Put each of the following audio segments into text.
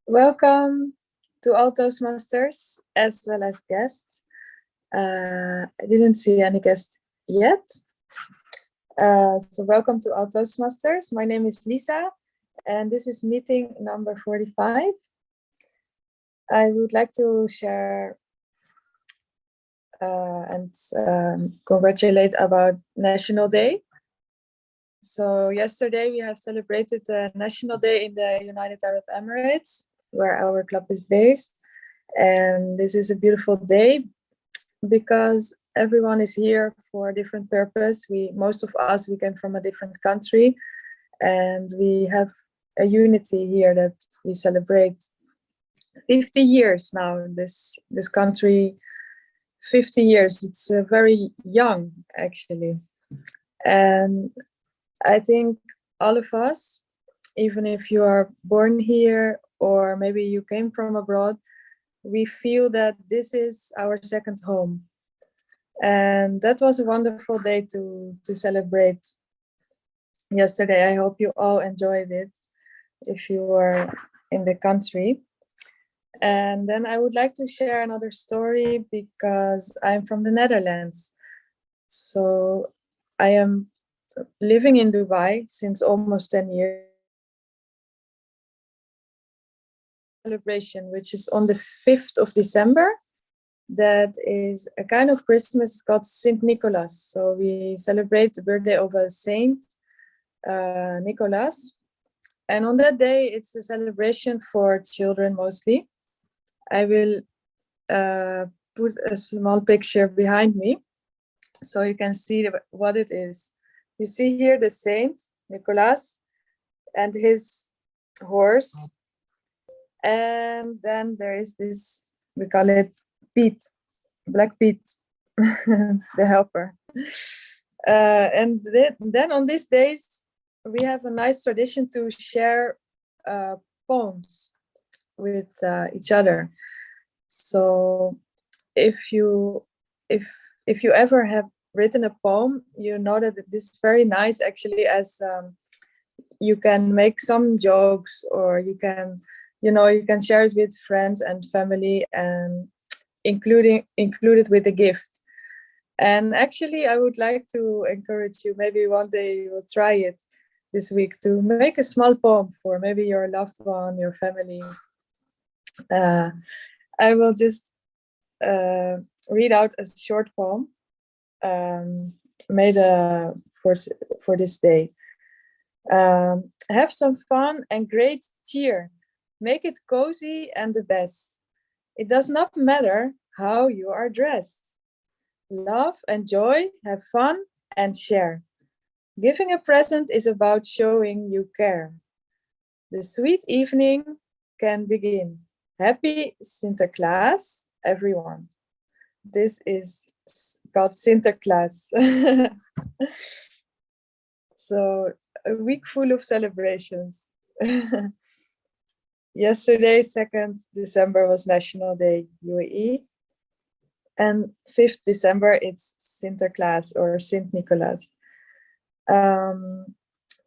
Welcome to all Toastmasters as well as guests. I didn't see any guests yet. So welcome to all Toastmasters. My name is Lisa and this is meeting number 45. I would like to share and congratulate about National Day. So yesterday we have celebrated the National Day in the United Arab Emirates, where our club is based. And this is a beautiful day because everyone is here for a different purpose. Most of us, we came from a different country, and we have a unity here that we celebrate 50 years now in this country. 50 years, it's very young actually. And I think all of us, even if you are born here or maybe you came from abroad, we feel that this is our second home. And that was a wonderful day to celebrate yesterday. I hope you all enjoyed it if you were in the country. And then I would like to share another story because I'm from the Netherlands. So I am living in Dubai since almost 10 years. Celebration, which is on the 5th of December. That is a kind of Christmas called Saint Nicholas. So we celebrate the birthday of a saint, Nicholas. And on that day, it's a celebration for children mostly. I will put a small picture behind me so you can see what it is. You see here the saint, Nicholas, and his horse. And then there is this, we call it Pete, Black Pete, the helper. And then on these days, we have a nice tradition to share poems with each other. So if you ever have written a poem, you know that it is very nice actually, as you can make some jokes, or you can share it with friends and family, and include it with a gift. And actually, I would like to encourage you, maybe one day you will try it this week, to make a small poem for maybe your loved one, your family. I will just read out a short poem made for this day. Have some fun and great cheer. Make it cozy and the best. It does not matter how you are dressed. Love and joy, have fun and share. Giving a present is about showing you care. The sweet evening can begin. Happy Sinterklaas, everyone. This is called Sinterklaas. So a week full of celebrations. Yesterday, 2nd December, was National Day, UAE. And 5th December, it's Sinterklaas or Saint Nicholas. Now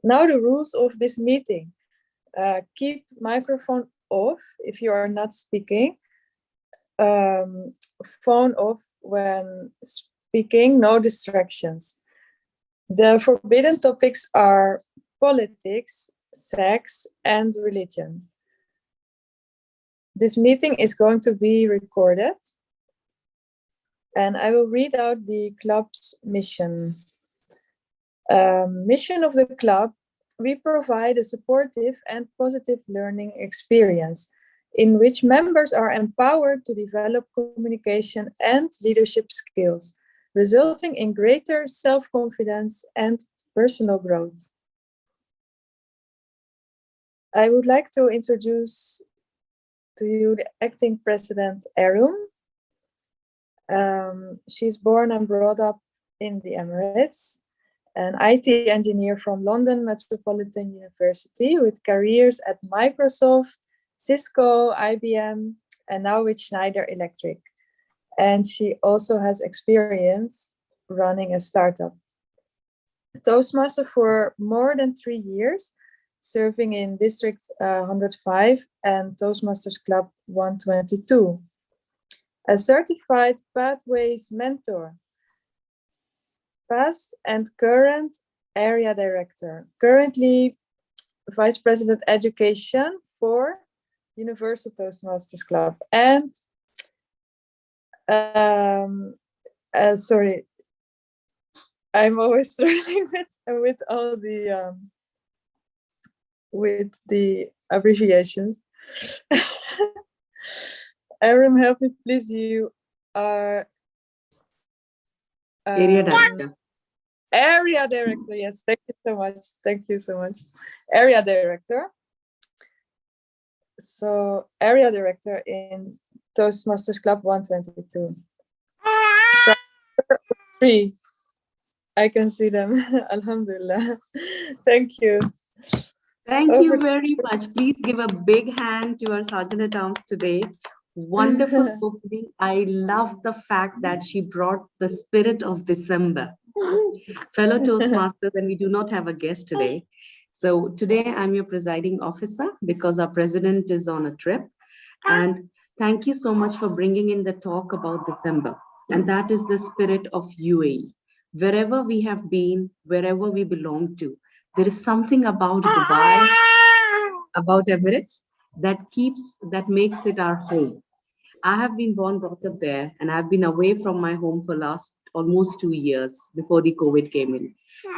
the rules of this meeting. Keep microphone off if you are not speaking. Phone off when speaking, no distractions. The forbidden topics are politics, sex, and religion. This meeting is going to be recorded, and I will read out the club's mission. Mission of the club: we provide a supportive and positive learning experience in which members are empowered to develop communication and leadership skills, resulting in greater self-confidence and personal growth. I would like to introduce to you the acting president, Arun. She's born and brought up in the Emirates, an IT engineer from London Metropolitan University with careers at Microsoft, Cisco, IBM, and now with Schneider Electric. And she also has experience running a startup. Toastmaster for more than 3 years. serving in District 105 and Toastmasters Club 122. A certified Pathways mentor, past and current area director, currently Vice President Education for Universal Toastmasters Club, and sorry, I'm always struggling with all the with the abbreviations. Aram, help me please. You are area director. Area director. Yes, thank you so much. Thank you so much. Area director. So area director in Toastmasters Club 122. 3. I can see them. Alhamdulillah. Thank you. Thank you very much. Please give a big hand to our Sergeant at Arms today. Wonderful opening. I love the fact that she brought the spirit of December. Fellow Toastmasters, and we do not have a guest today. So today I'm your presiding officer because our president is on a trip. And thank you so much for bringing in the talk about December. And that is the spirit of UAE. Wherever we have been, wherever we belong to, there is something about Dubai, about Emirates, that makes it our home. I have been born, brought up there, and I've been away from my home for last almost 2 years before the COVID came in.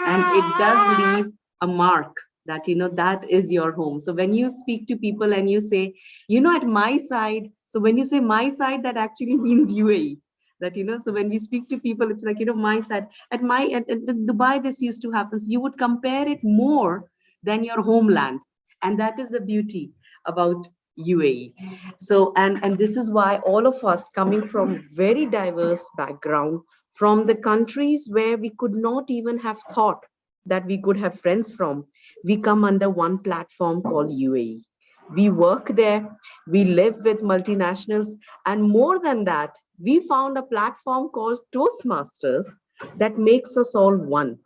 And it does leave a mark that, that is your home. So when you speak to people and you say, at my side, so when you say my side, that actually means UAE. That, so when we speak to people, it's like, my side, at Dubai, this used to happen. So you would compare it more than your homeland. And that is the beauty about UAE. So, and this is why all of us coming from very diverse background, from the countries where we could not even have thought that we could have friends from, we come under one platform called UAE. We work there, we live with multinationals, and more than that, we found a platform called Toastmasters that makes us all one.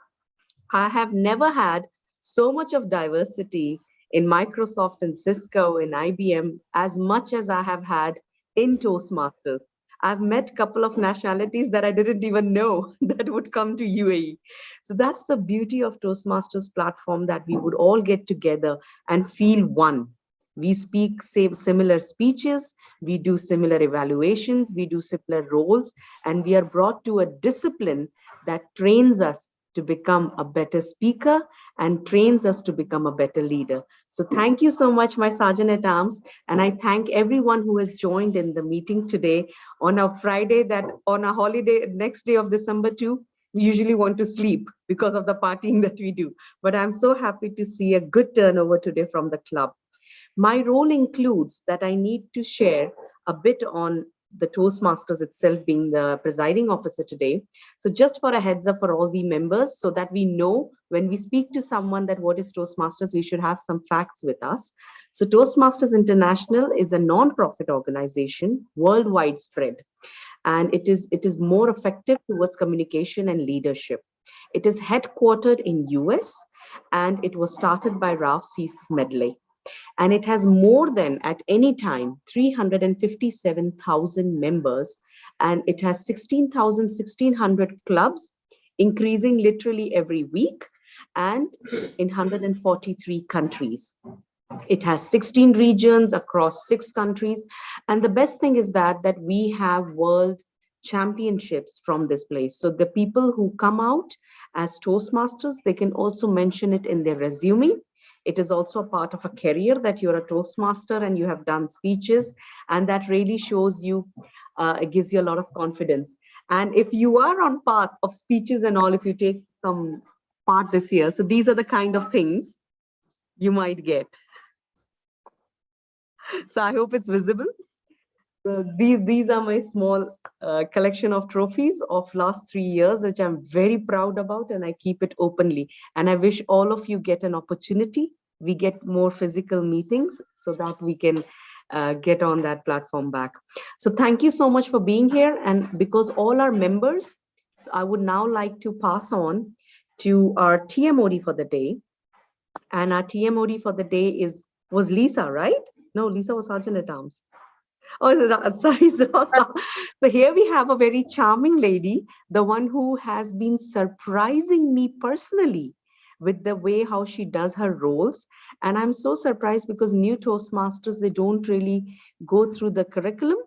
I have never had so much of diversity in Microsoft and Cisco and IBM as much as I have had in Toastmasters. I've met a couple of nationalities that I didn't even know that would come to UAE. So that's the beauty of Toastmasters platform, that we would all get together and feel one. We speak similar speeches, we do similar evaluations, we do similar roles, and we are brought to a discipline that trains us to become a better speaker and trains us to become a better leader. So thank you so much, my Sergeant at Arms. And I thank everyone who has joined in the meeting today on a Friday, that on a holiday, next day of December 2, we usually want to sleep because of the partying that we do. But I'm so happy to see a good turnover today from the club. My role includes that I need to share a bit on the Toastmasters itself, being the presiding officer today. So just for a heads up for all the members, so that we know when we speak to someone that what is Toastmasters, we should have some facts with us. So Toastmasters International is a non-profit organization, worldwide spread, and it is more effective towards communication and leadership. It is headquartered in US, and it was started by Ralph C. Smedley. And it has more than, at any time, 357,000 members, and it has 16,600 clubs, increasing literally every week, and in 143 countries. It has 16 regions across 6 countries. And the best thing is that we have world championships from this place. So the people who come out as Toastmasters, they can also mention it in their resume. It is also a part of a career that you're a Toastmaster and you have done speeches, and that really shows you, it gives you a lot of confidence. And if you are on path of speeches and all, if you take some part this year, so these are the kind of things you might get. So I hope it's visible. So these are my small collection of trophies of last 3 years, which I'm very proud about, and I keep it openly. And I wish all of you get an opportunity. We get more physical meetings so that we can get on that platform back. So thank you so much for being here. And because all our members, so I would now like to pass on to our TMOD for the day, And our TMOD for the day was Lisa, right? No, Lisa was Sergeant at Arms. Oh, sorry, Rosa. So here we have a very charming lady, the one who has been surprising me personally with the way how she does her roles. And I'm so surprised because new Toastmasters, they don't really go through the curriculum,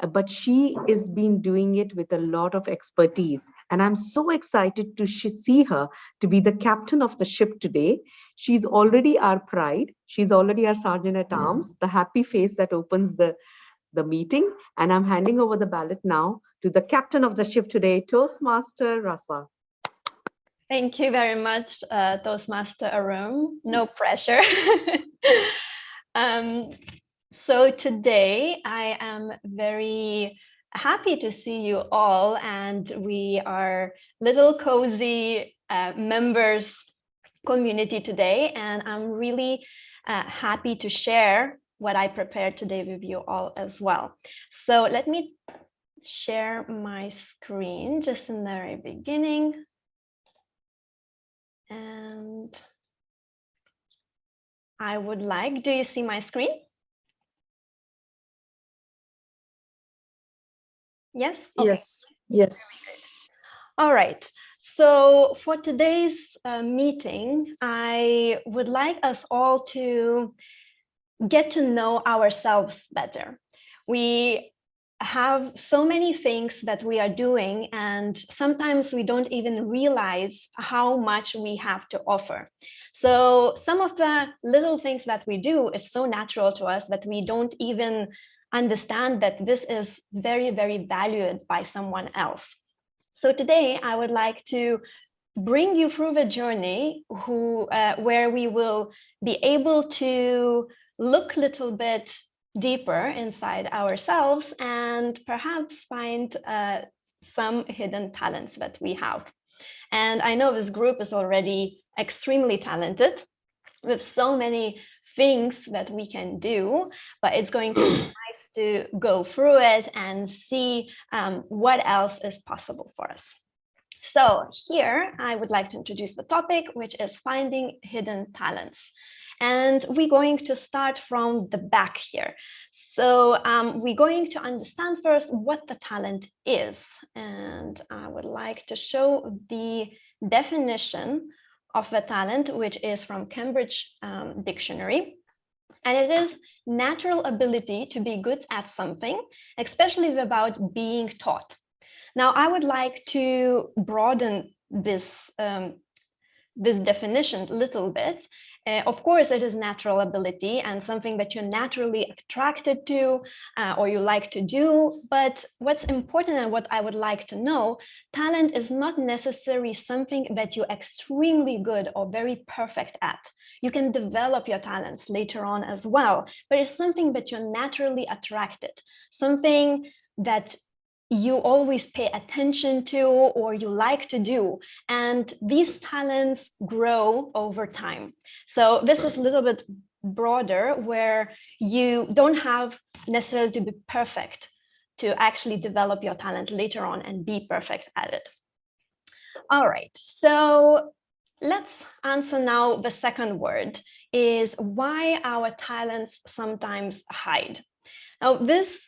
but she is been doing it with a lot of expertise. And I'm so excited to see her to be the captain of the ship today. She's already our pride. She's already our sergeant at arms, the happy face that opens the meeting. And I'm handing over the ballot now to the captain of the ship today, Toastmaster Rasa. Thank you very much, Toastmaster Arun. No pressure. So today I am very happy to see you all, and we are little cozy members community today, and I'm really happy to share what I prepared today with you all as well. So let me share my screen just in the very beginning. And I would like, do you see my screen? Yes? Okay. Yes. All right. So for today's meeting, I would like us all to get to know ourselves better. We have so many things that we are doing, and sometimes we don't even realize how much we have to offer. So some of the little things that we do is so natural to us that we don't even understand that this is very, very valued by someone else. So today I would like to bring you through the journey where we will be able to look a little bit deeper inside ourselves and perhaps find some hidden talents that we have. And I know this group is already extremely talented with so many things that we can do, but it's going to be nice to go through it and see what else is possible for us. So here I would like to introduce the topic, which is finding hidden talents. And we're going to start from the back here. So we're going to understand first what the talent is. And I would like to show the definition of the talent, which is from Cambridge Dictionary. And it is natural ability to be good at something, especially without being taught. Now, I would like to broaden this definition a little bit. Of course, it is natural ability and something that you're naturally attracted to or you like to do. But what's important and what I would like to know, talent is not necessarily something that you're extremely good or very perfect at. You can develop your talents later on as well, but it's something that you're naturally attracted, something that you always pay attention to or you like to do, and these talents grow over time. So this is a little bit broader, where you don't have necessarily to be perfect to actually develop your talent later on and be perfect at it. All right, so let's answer now the second word, is why our talents sometimes hide. Now this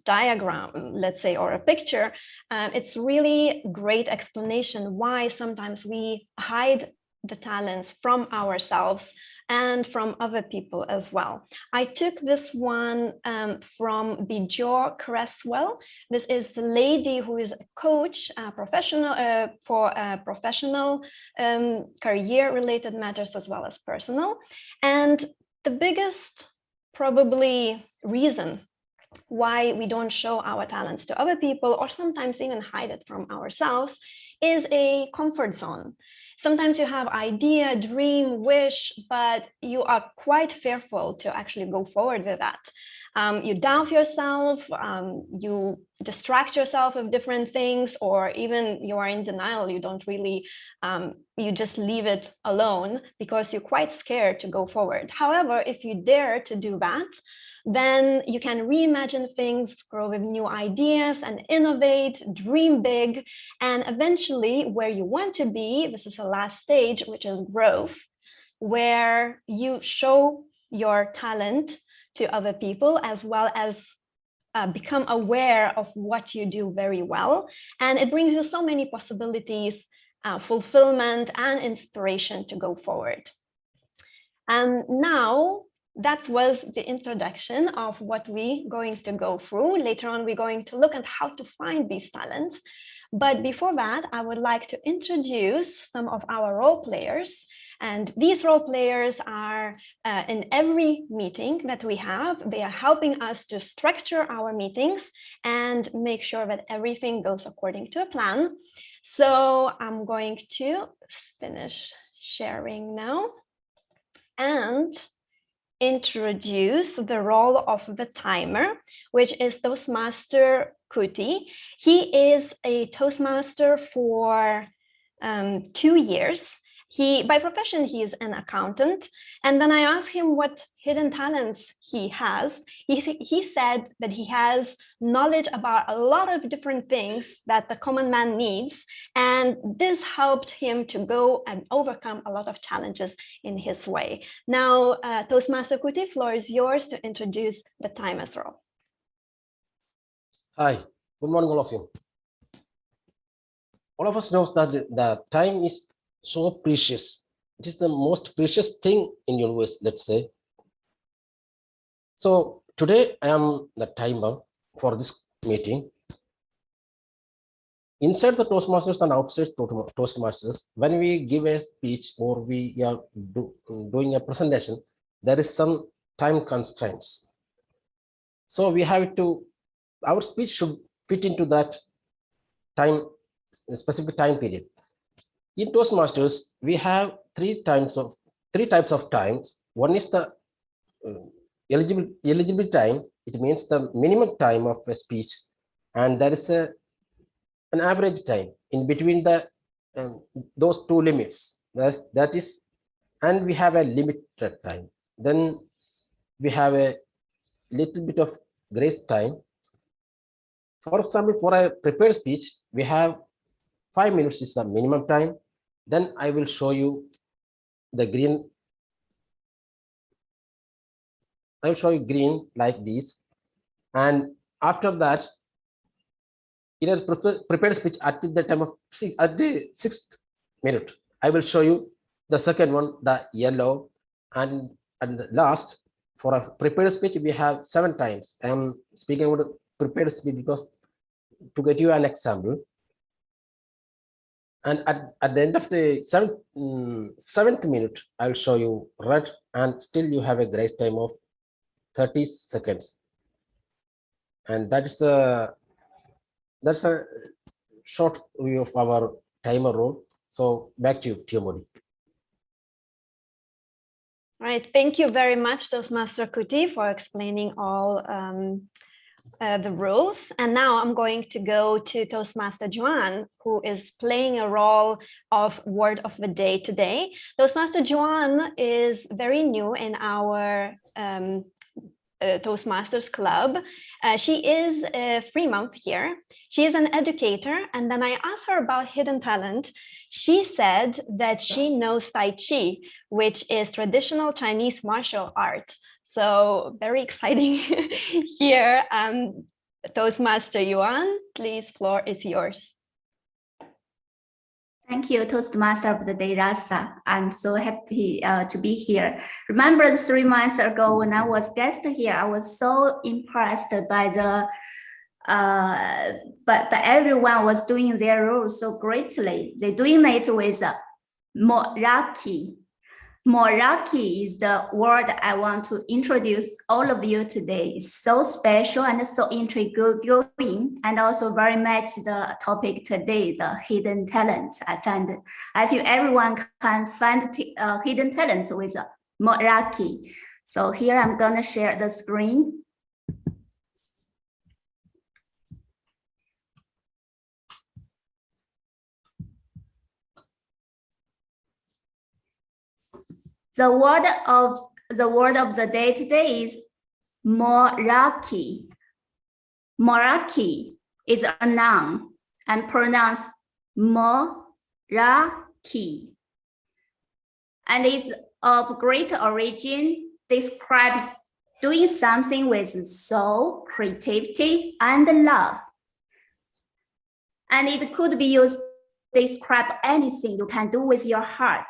diagram, let's say, or a picture, it's really great explanation why sometimes we hide the talents from ourselves and from other people as well. I took this one from the Jo Cresswell. This is the lady who is a coach, professional for professional career-related matters as well as personal. And the biggest probably reason why we don't show our talents to other people, or sometimes even hide it from ourselves, is a comfort zone. Sometimes you have idea, dream, wish, but you are quite fearful to actually go forward with that. You doubt yourself, you distract yourself with different things, or even you are in denial. You don't really, you just leave it alone because you're quite scared to go forward. However, if you dare to do that, then you can reimagine things, grow with new ideas and innovate, dream big, and eventually where you want to be, this is the last stage, which is growth, where you show your talent to other people, as well as become aware of what you do very well. And it brings you so many possibilities, fulfillment and inspiration to go forward. And now that was the introduction of what we're going to go through. Later on, we're going to look at how to find these talents. But before that, I would like to introduce some of our role players. And these role players are in every meeting that we have. They are helping us to structure our meetings and make sure that everything goes according to a plan. So I'm going to finish sharing now and introduce the role of the timer, which is Toastmaster Kuti. He is a Toastmaster for 2 years. By profession, he is an accountant. And then I asked him what hidden talents he has. He said that he has knowledge about a lot of different things that the common man needs. And this helped him to go and overcome a lot of challenges in his way. Now, Toastmaster Kuti, floor is yours to introduce the timer's role. Hi, good morning, all of you. All of us know that the time is so precious. It is the most precious thing in universe, let's say. So today I am the timer for this meeting. Inside the Toastmasters and outside Toastmasters, when we give a speech or we are doing a presentation, there is some time constraints. So we have to, our speech should fit into that time, specific time period. In Toastmasters, we have three types of times. One is the eligible time. It means the minimum time of a speech, and there is an average time in between the those two limits. That is, and we have a limited time. Then we have a little bit of grace time. For example, for a prepared speech, we have 5 minutes is the minimum time. Then I will show you the green. I will show you green like this. And after that, in a prepared speech at the time of at the 6th minute, I will show you the second one, the yellow. And last, for a prepared speech, we have 7 times. I am speaking about a prepared speech because to get you an example. And at the end of the 7th minute, I'll show you red, and still you have a grace time of 30 seconds. And that's a short view of our timer role. So back to you, Tiomodi. All right, thank you very much, Toastmaster Kuti, for explaining all the rules. And now I'm going to go to Toastmaster Juan, who is playing a role of word of the day today. Toastmaster Juan is very new in our Toastmasters Club. She is 3 months here. She is an educator. And then I asked her about hidden talent. She said that she knows Tai Chi, which is traditional Chinese martial art. So very exciting here. Toastmaster Yuan, please, floor is yours. Thank you, Toastmaster of the Day, Rasa. I'm so happy to be here. Remember 3 months ago when I was guest here, I was so impressed by the, but everyone was doing their role so greatly. They're doing it with Moraki. Moraki is the word I want to introduce all of you today. It's so special and so intriguing, and also very much the topic today, the hidden talents. I feel everyone can find hidden talents with Moraki. So here I'm gonna share the screen. The word of the day today is Moraki. Moraki is a noun and pronounced Moraki. And it's of great origin describes doing something with soul, creativity, and love. And it could be used to describe anything you can do with your heart.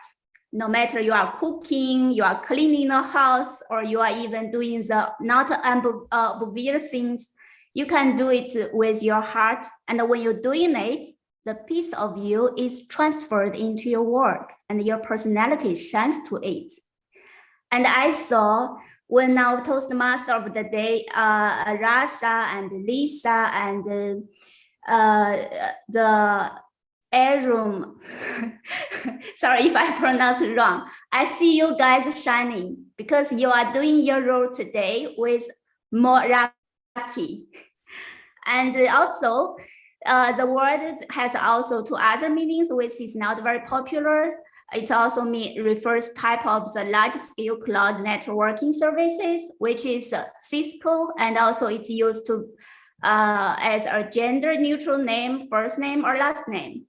No matter you are cooking, you are cleaning the house, or you are even doing the not obvious things, you can do it with your heart. And when you're doing it, the piece of you is transferred into your work and your personality shines to it. And I saw when our Toastmaster of the day, Rasa and Lisa and the Arum, sorry if I pronounce it wrong. I see you guys shining because you are doing your role today with Moraki. And also, the word has also two other meanings, which is not very popular. It also refers type of the large-scale cloud networking services, which is Cisco, and also it's used to as a gender-neutral name, first name or last name.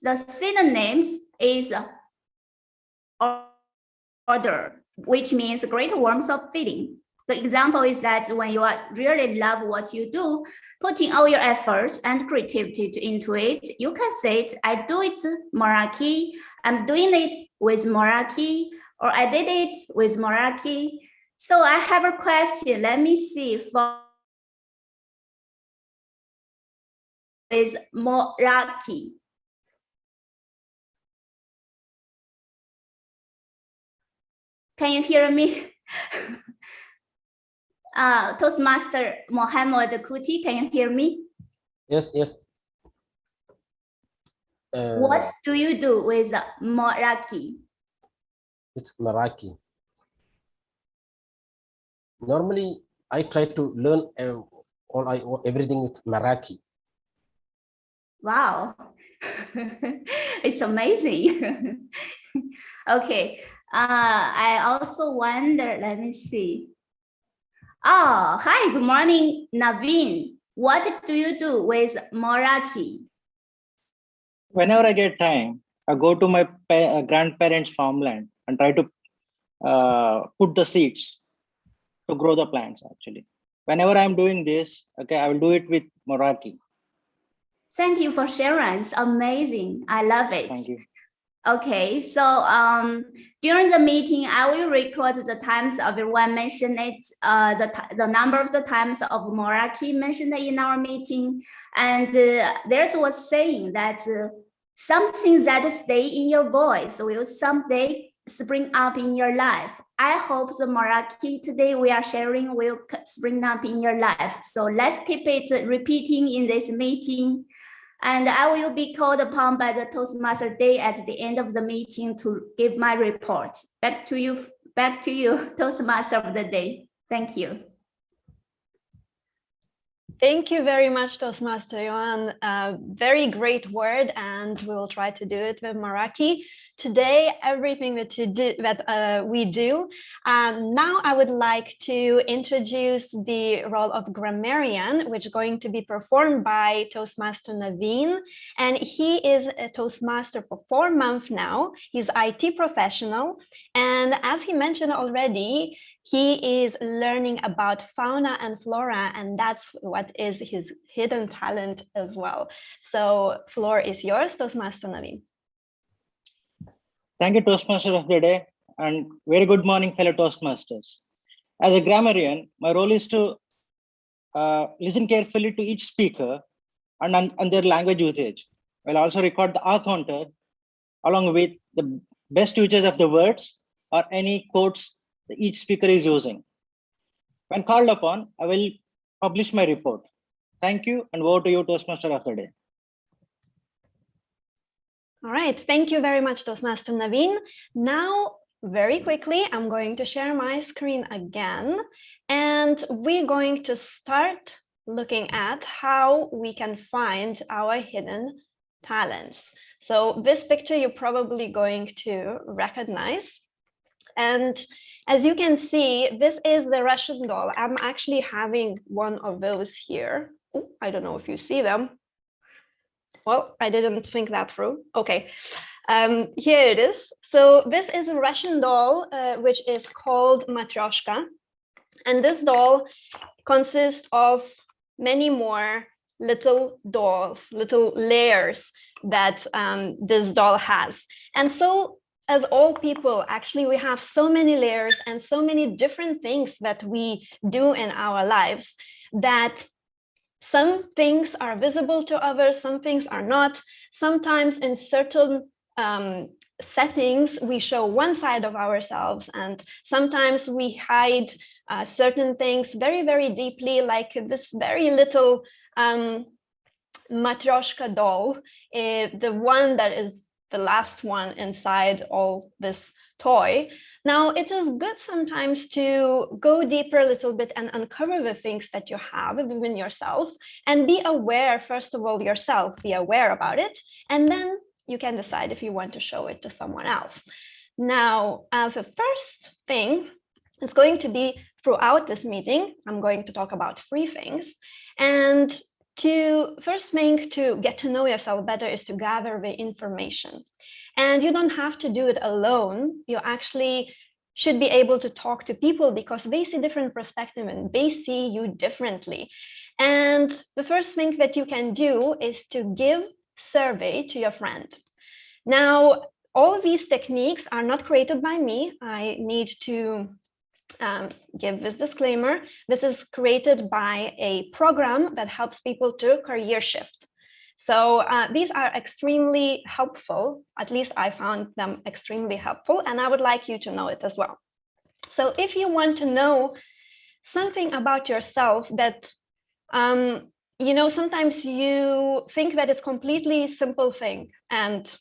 The synonyms is order, which means great warmth of feeling. The example is that when you really love what you do, putting all your efforts and creativity into it, you can say it, I do it Moraki, I'm doing it with Moraki, or I did it with Moraki. So I have a question. Let me see for with Moraki. Can you hear me? Toastmaster Mohammed Kuti, can you hear me? Yes. What do you do with Moraki? It's Meraki. Normally, I try to learn everything with Meraki. Wow, it's amazing. Okay, I also wonder, let me see. Oh, hi, good morning, Naveen. What do you do with Moraki? Whenever I get time, I go to my grandparents' farmland and try to put the seeds to grow the plants, actually. Whenever I'm doing this, okay, I will do it with Moraki. Thank you for sharing. It's amazing. I love it. Thank you. Okay, so during the meeting, I will record the times everyone mentioned it, the number of the times of Moraki mentioned in our meeting. And there's was saying that something that stay in your voice will someday spring up in your life. I hope the Moraki today we are sharing will spring up in your life. So let's keep it repeating in this meeting. And I will be called upon by the Toastmaster Day at the end of the meeting to give my report. Back to you, Toastmaster of the Day. Thank you. Thank you very much, Toastmaster Johan. Very great word, and we will try to do it with Meraki. Today, everything that we do. Now I would like to introduce the role of grammarian, which is going to be performed by Toastmaster Naveen. And he is a Toastmaster for 4 months now. He's IT professional. And as he mentioned already, he is learning about fauna and flora, and that's what is his hidden talent as well. So floor is yours, Toastmaster Naveen. Thank you, Toastmaster of the Day, and very good morning, fellow Toastmasters. As a grammarian, my role is to listen carefully to each speaker and their language usage. I'll also record the R counter along with the best usage of the words or any quotes that each speaker is using. When called upon, I will publish my report. Thank you, and over to you, Toastmaster of the Day. All right, thank you very much, Toastmaster Naveen. Now, very quickly, I'm going to share my screen again, and we're going to start looking at how we can find our hidden talents. So this picture you're probably going to recognize. And as you can see, this is the Russian doll. I'm actually having one of those here. Ooh, I don't know if you see them. Well, I didn't think that through. Okay. Here it is. So this is a Russian doll, which is called Matryoshka. And this doll consists of many more little dolls, little layers that this doll has. And so, as all people, actually, we have so many layers and so many different things that we do in our lives that some things are visible to others, some things are not. Sometimes in certain settings, we show one side of ourselves, and sometimes we hide certain things very, very deeply, like this very little Matryoshka doll, the one that is the last one inside all this toy. Now, it is good sometimes to go deeper a little bit and uncover the things that you have within yourself and be aware, first of all, yourself, be aware about it, and then you can decide if you want to show it to someone else. Now, the first thing is going to be throughout this meeting, I'm going to talk about 3 things. And first thing to get to know yourself better is to gather the information. And you don't have to do it alone. You actually should be able to talk to people because they see different perspectives and they see you differently. And the first thing that you can do is to give survey to your friend. Now, all of these techniques are not created by me. I need to give this disclaimer. This is created by a program that helps people to career shift. So these are extremely helpful. At least I found them extremely helpful, and I would like you to know it as well. So if you want to know something about yourself that, you know, sometimes you think that it's completely simple thing and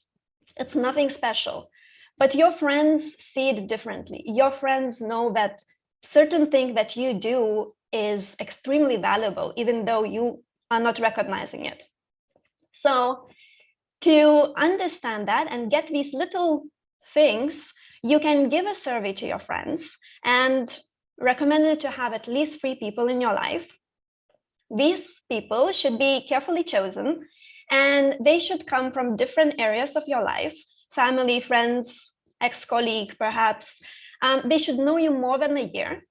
it's nothing special, but your friends see it differently. Your friends know that certain thing that you do is extremely valuable, even though you are not recognizing it. So to understand that and get these little things, you can give a survey to your friends and recommend it to have at least 3 people in your life. These people should be carefully chosen, and they should come from different areas of your life, family, friends, ex-colleague, perhaps. They should know you more than a year.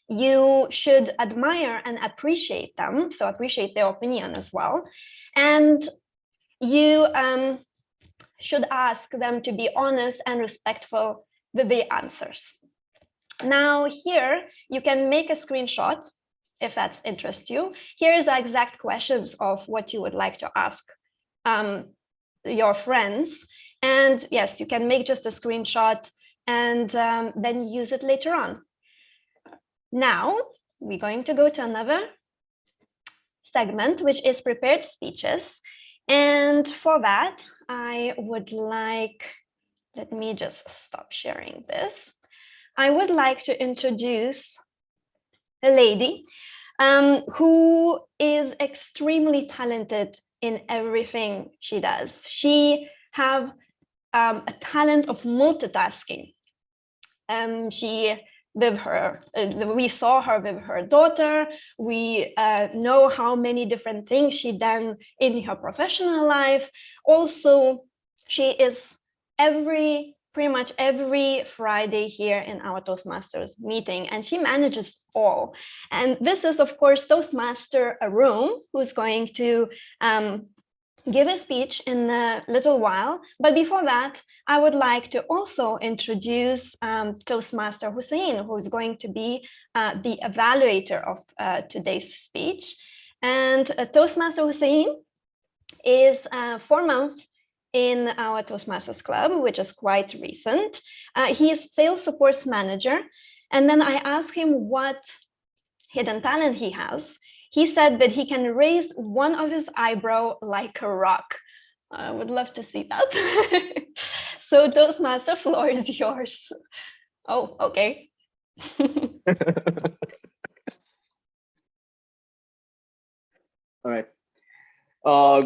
You should admire and appreciate them, so appreciate their opinion as well. And you should ask them to be honest and respectful with the answers. Now here, you can make a screenshot if that interests you. Here is the exact questions of what you would like to ask your friends. And yes, you can make just a screenshot and then use it later on. Now, we're going to go to another segment, which is prepared speeches. And for that, I would like, let me just stop sharing this. I would like to introduce a lady who is extremely talented in everything she does. She has a talent of multitasking. We saw her with her daughter. We know how many different things she done in her professional life. Also, she is pretty much every Friday here in our Toastmasters meeting, and she manages all. And this is, of course, Toastmaster Arun, who's going to give a speech in a little while. But before that, I would like to also introduce Toastmaster Hussein, who is going to be the evaluator of today's speech. And Toastmaster Hussein is 4 months in our Toastmasters Club, which is quite recent. He is sales support manager. And then I asked him what hidden talent he has. He said that he can raise one of his eyebrow like a rock. I would love to see that. So Toastmaster, floor is yours. Oh, okay. All right.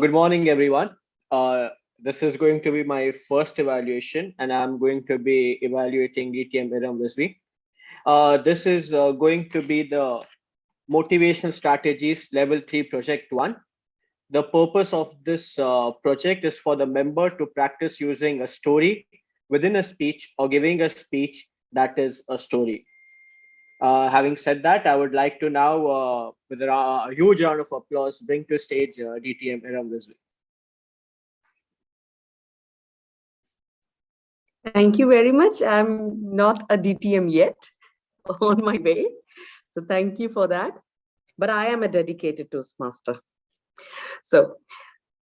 Good morning, everyone. This is going to be my first evaluation, and I'm going to be evaluating ETM Iram Rizvi. This is going to be the Motivational Strategies Level 3 Project 1. the purpose of this project is for the member to practice using a story within a speech or giving a speech that is a story. Having said that, I would like to now, with a huge round of applause, bring to stage DTM Iram Rizvi. Thank you very much. I'm not a DTM yet, on my way. So thank you for that. But I am a dedicated Toastmaster. So,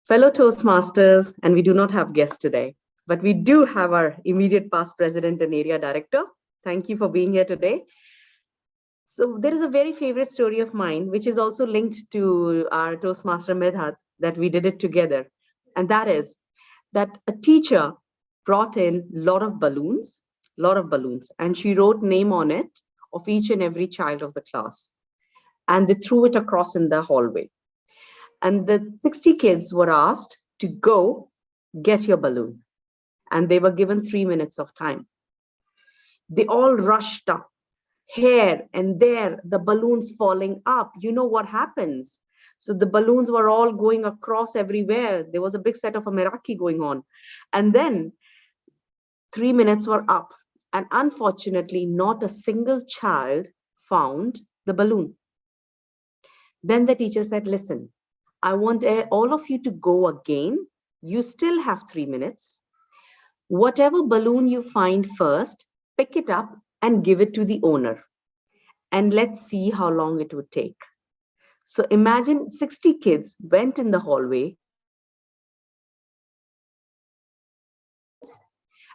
fellow Toastmasters, and we do not have guests today, but we do have our immediate past president and area director. Thank you for being here today. So there is a very favorite story of mine, which is also linked to our Toastmaster Medhat, that we did it together. And that is that a teacher brought in a lot of balloons, and she wrote name on it of each and every child of the class. And they threw it across in the hallway. And the 60 kids were asked to go get your balloon. And they were given 3 minutes of time. They all rushed up, here and there, the balloons falling up. You know what happens? So the balloons were all going across everywhere. There was a big set of a Meraki going on. And then 3 minutes were up. And unfortunately, not a single child found the balloon. Then the teacher said, listen, I want all of you to go again. You still have 3 minutes. Whatever balloon you find first, pick it up and give it to the owner. And let's see how long it would take. So imagine 60 kids went in the hallway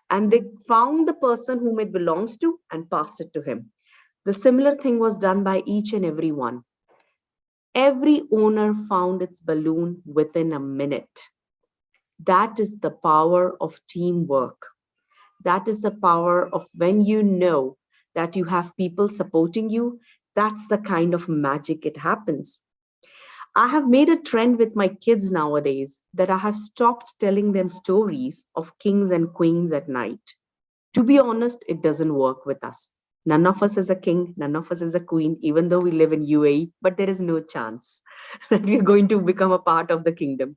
and they found the person whom it belongs to and passed it to him. The similar thing was done by each and every one. Every owner found its balloon within a minute. That is the power of teamwork. That is the power of when you know that you have people supporting you. That's the kind of magic it happens. I have made a trend with my kids nowadays that I have stopped telling them stories of kings and queens at night. To be honest, it doesn't work with us. None of us is a king, none of us is a queen, even though we live in UAE, but there is no chance that we're going to become a part of the kingdom.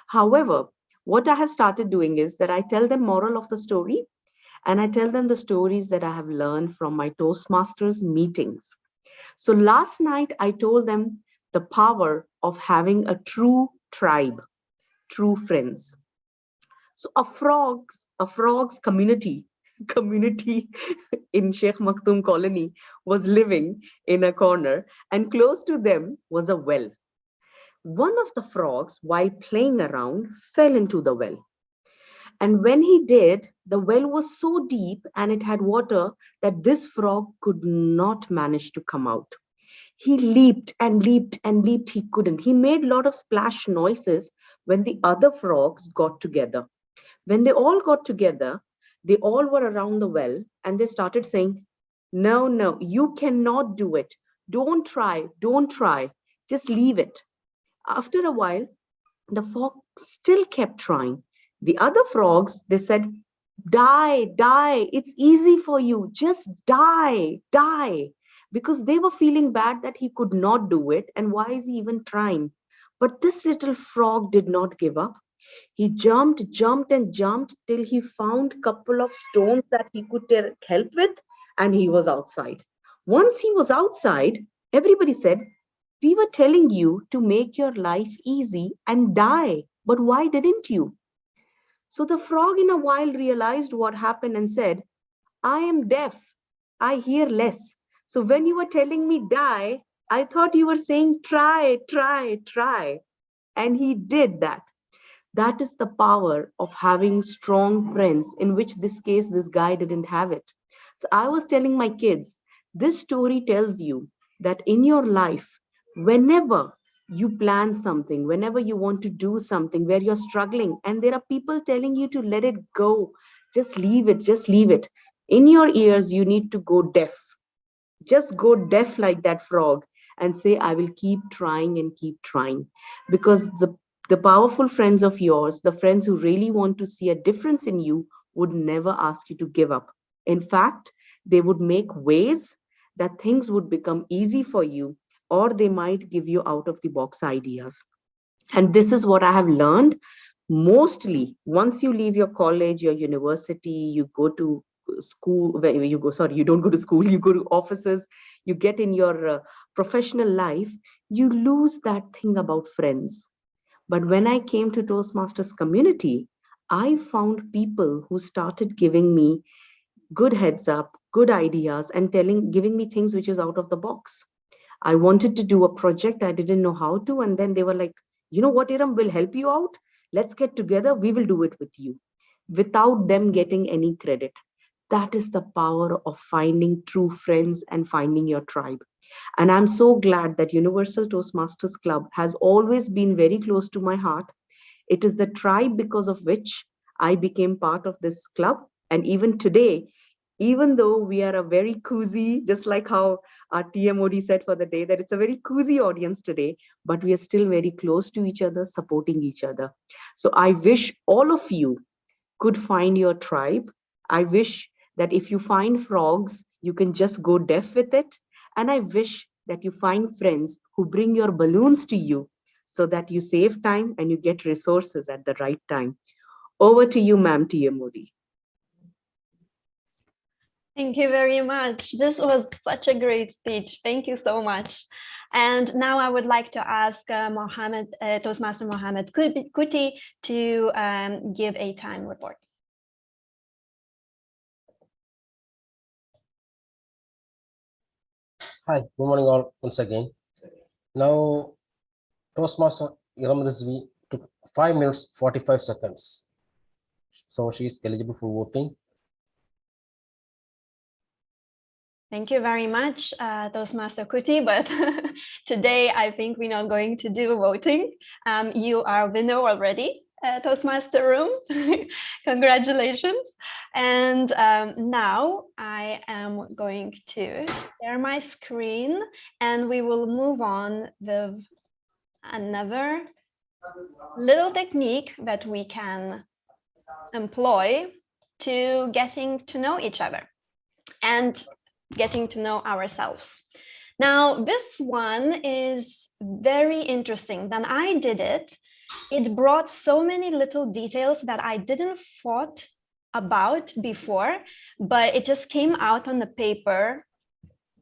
However, what I have started doing is that I tell them moral of the story, and I tell them the stories that I have learned from my Toastmasters meetings. So last night, I told them the power of having a true tribe, true friends. So a frogs community in Sheikh Maktoum colony was living in a corner, and close to them was a well. One of the frogs, while playing around, fell into the well. And when he did, the well was so deep and it had water that this frog could not manage to come out. He leaped and leaped and leaped. He couldn't. He made a lot of splash noises when the other frogs got together. When they all got together, they all were around the well and they started saying, no, no, you cannot do it. Don't try. Just leave it. After a while, the frog still kept trying. The other frogs, they said, die. It's easy for you. Just die. Because they were feeling bad that he could not do it. And why is he even trying? But this little frog did not give up. He jumped till he found a couple of stones that he could help with, and he was outside. Once he was outside, everybody said, we were telling you to make your life easy and die, but why didn't you? So the frog in a while realized what happened and said, I am deaf. I hear less. So when you were telling me die, I thought you were saying try. And he did that. That is the power of having strong friends, in which this case, this guy didn't have it. So I was telling my kids, this story tells you that in your life, whenever you plan something, whenever you want to do something where you're struggling and there are people telling you to let it go, just leave it. In your ears, you need to go deaf. Just go deaf like that frog and say, I will keep trying. Because the powerful friends of yours, the friends who really want to see a difference in you, would never ask you to give up. In fact, they would make ways that things would become easy for you, or they might give you out of the box ideas. And this is what I have learned. Mostly, once you leave your college, your university, you go to school, where you go, sorry, you don't go to school, you go to offices, you get in your professional life, you lose that thing about friends. But when I came to Toastmasters community, I found people who started giving me good heads up, good ideas, and giving me things which is out of the box. I wanted to do a project, I didn't know how to, and then they were like, you know what, Iram, will help you out. Let's get together. We will do it with you, without them getting any credit. That is the power of finding true friends and finding your tribe. And I'm so glad that Universal Toastmasters Club has always been very close to my heart. It is the tribe because of which I became part of this club. And even today, even though we are a very cozy, just like how our TMOD said for the day, that it's a very cozy audience today, but we are still very close to each other, supporting each other. So I wish all of you could find your tribe. I wish that if you find frogs, you can just go deaf with it. And I wish that you find friends who bring your balloons to you so that you save time and you get resources at the right time. Over to you, ma'am TMOD. Thank you very much. This was such a great speech. Thank you so much. And now I would like to ask Toastmaster Mohammed Kuti to give a time report. Hi, good morning all once again. Now, Toastmaster Iram Rizvi took 5 minutes 45 seconds. So she is eligible for voting. Thank you very much, Toastmaster Kuti, but today I think we're not going to do voting. You are winner already, Toastmaster room. Congratulations. And now I am going to share my screen and we will move on with another little technique that we can employ to getting to know each other and getting to know ourselves. Now, this one is very interesting. When I did it, it brought so many little details that I didn't thought about before, but it just came out on the paper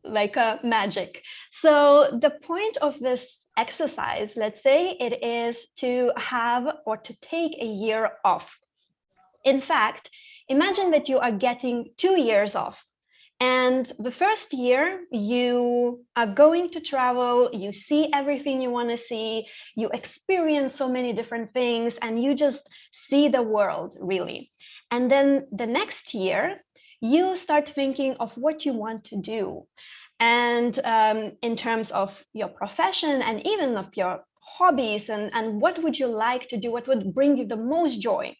like a magic. So the point of this exercise, let's say it is to have or to take a year off. In fact, imagine that you are getting 2 years off. And the first year, you are going to travel, you see everything you want to see, you experience so many different things, and you just see the world, really. And then the next year, you start thinking of what you want to do. And in terms of your profession and even of your hobbies, and what would you like to do, what would bring you the most joy.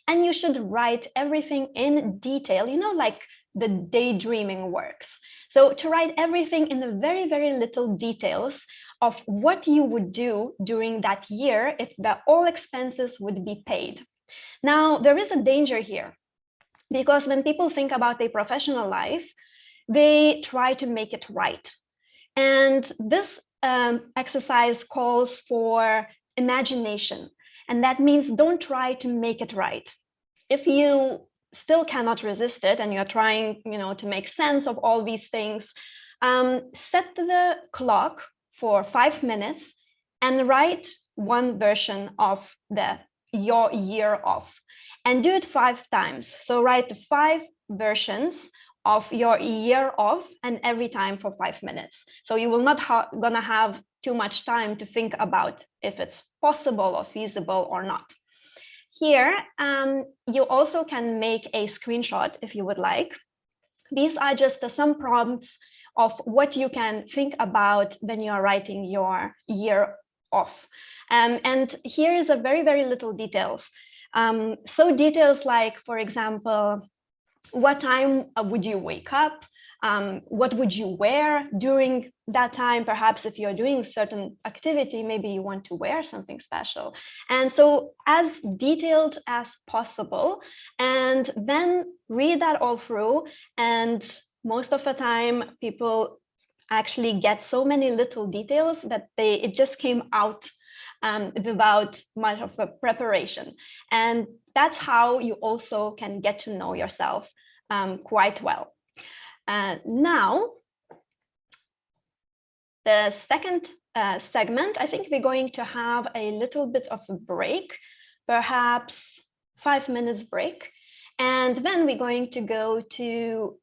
And you should write everything in detail, you know, like the daydreaming works. So to write everything in the very, very little details of what you would do during that year if all expenses would be paid. Now, there is a danger here because when people think about their professional life, they try to make it right. And this exercise calls for imagination. And that means don't try to make it right. If you still cannot resist it and you're trying, to make sense of all these things, set the clock for 5 minutes and write one version of your year off and do it 5 times. So write the 5 versions of your year off and every time for 5 minutes. So you will not gonna have too much time to think about if it's possible or feasible or not. Here, you also can make a screenshot if you would like. These are just some prompts of what you can think about when you are writing your year off. And here is a very, very little details. So details like, for example, what time would you wake up? What would you wear during that time? Perhaps if you're doing a certain activity, maybe you want to wear something special. And so as detailed as possible, and then read that all through. And most of the time, people actually get so many little details that it just came out without much of a preparation. And that's how you also can get to know yourself quite well. Now, the second segment, I think we're going to have a little bit of a break, perhaps 5 minutes break. And then we're going to go to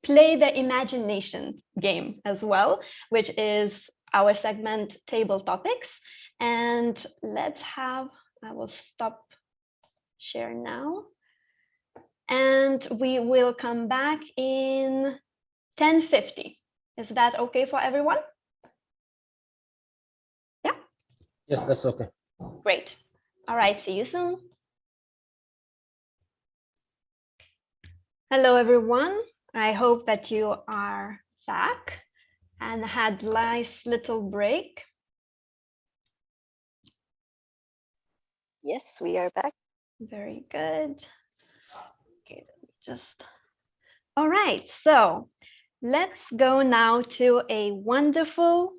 play the imagination game as well, which is our segment Table Topics. And let's have, I will stop share now. And we will come back in 10:50. Is that okay for everyone? Yeah? Yes, that's okay. Great. All right, see you soon. Hello, everyone. I hope that you are back and had a nice little break. Yes, we are back. Very good. Okay, let me just. All right, so let's go now to a wonderful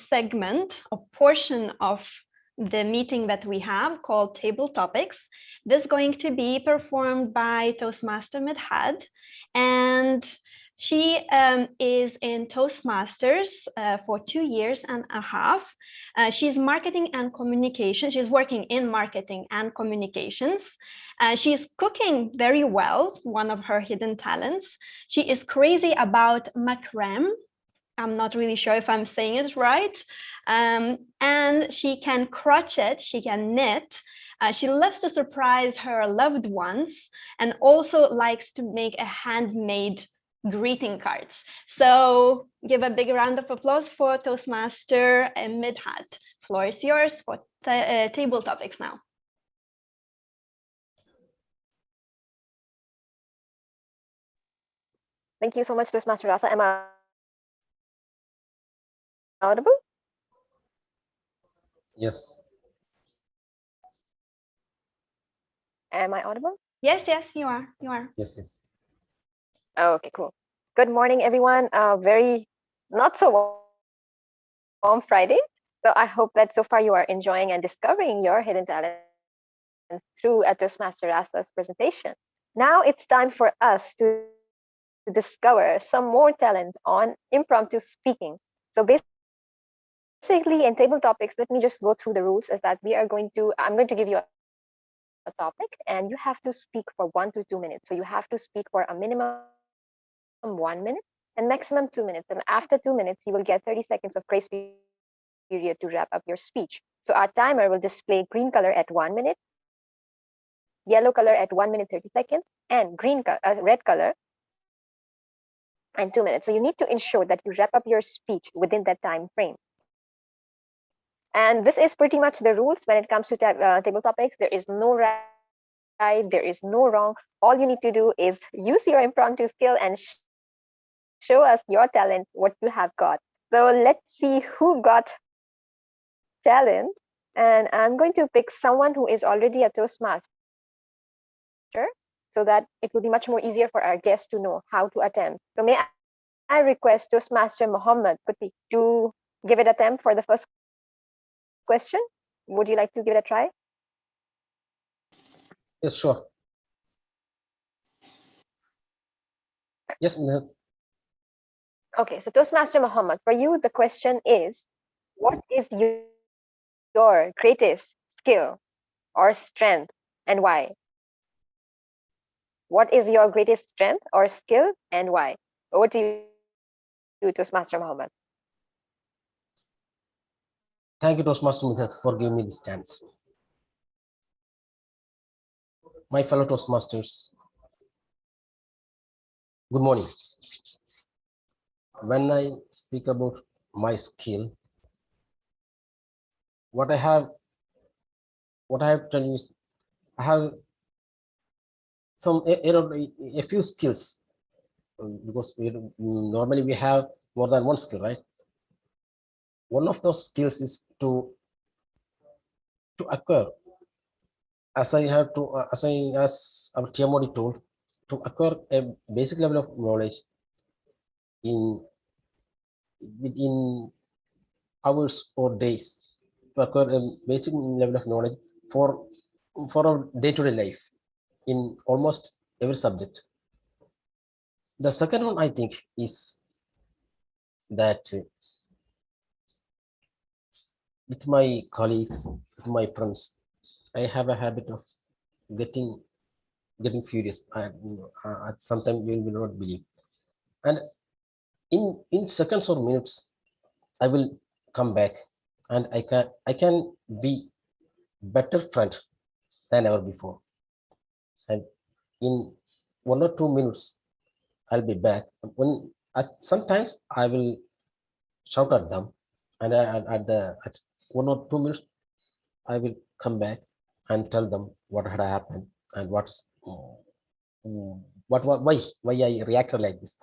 segment, a portion of the meeting that we have called Table Topics. This is going to be performed by Toastmaster Midhad, and she is in Toastmasters for 2 years and a half. She's marketing and communication. She's working in marketing and communications. She's cooking very well, one of her hidden talents. She is crazy about macrame. I'm not really sure if I'm saying it right. And she can crochet, she can knit. She loves to surprise her loved ones and also likes to make a handmade greeting cards. So give a big round of applause for Toastmaster Midhad. Floor is yours for Table Topics now. Thank you so much, Toastmaster Rasa. Am I audible? Yes. Am I audible? Yes, yes, you are. You are. Yes, yes. Okay, cool. Good morning, everyone. Very not so warm Friday. So I hope that so far you are enjoying and discovering your hidden talents through Toastmaster Rasa's presentation. Now it's time for us to discover some more talent on impromptu speaking. So basically in table topics, let me just go through the rules. Is that I'm going to give you a topic and you have to speak for 1 to 2 minutes. So you have to speak for a minimum 1 minute and maximum 2 minutes. And after 2 minutes, you will get 30 seconds of grace period to wrap up your speech. So our timer will display green color at 1 minute, yellow color at 1 minute 30 seconds, and red color and 2 minutes. So you need to ensure that you wrap up your speech within that time frame. And this is pretty much the rules when it comes to table topics. There is no right, there is no wrong. All you need to do is use your impromptu skill and show us your talent, what you have got. So let's see who got talent. And I'm going to pick someone who is already a Toastmaster so that it will be much more easier for our guests to know how to attempt. So may I request Toastmaster Muhammad Putti to give it an attempt for the first question. Would you like to give it a try? Yes, sure. Yes, Midhad. Okay, so Toastmaster Muhammad, for you, the question is, what is your greatest skill or strength and why? What is your greatest strength or skill and why? Over to you, Toastmaster Muhammad. Thank you, Toastmaster Midhad, for giving me this chance. My fellow Toastmasters, good morning. When I speak about my skill, what I have to tell you is I have a few skills because normally we have more than one skill, right? One of those skills is to acquire, as our TMOD told, to acquire a basic level of knowledge within hours or days acquire a basic level of knowledge for our day-to-day life in almost every subject. The second one, I think, is that with my colleagues, with my friends, I have a habit of getting furious. Sometimes you will not believe, and in seconds or minutes, I will come back, and I can be better friend than ever before. And in 1 or 2 minutes, I'll be back. Sometimes I will shout at them, and at 1 or 2 minutes, I will come back and tell them what had happened and why I reacted like this.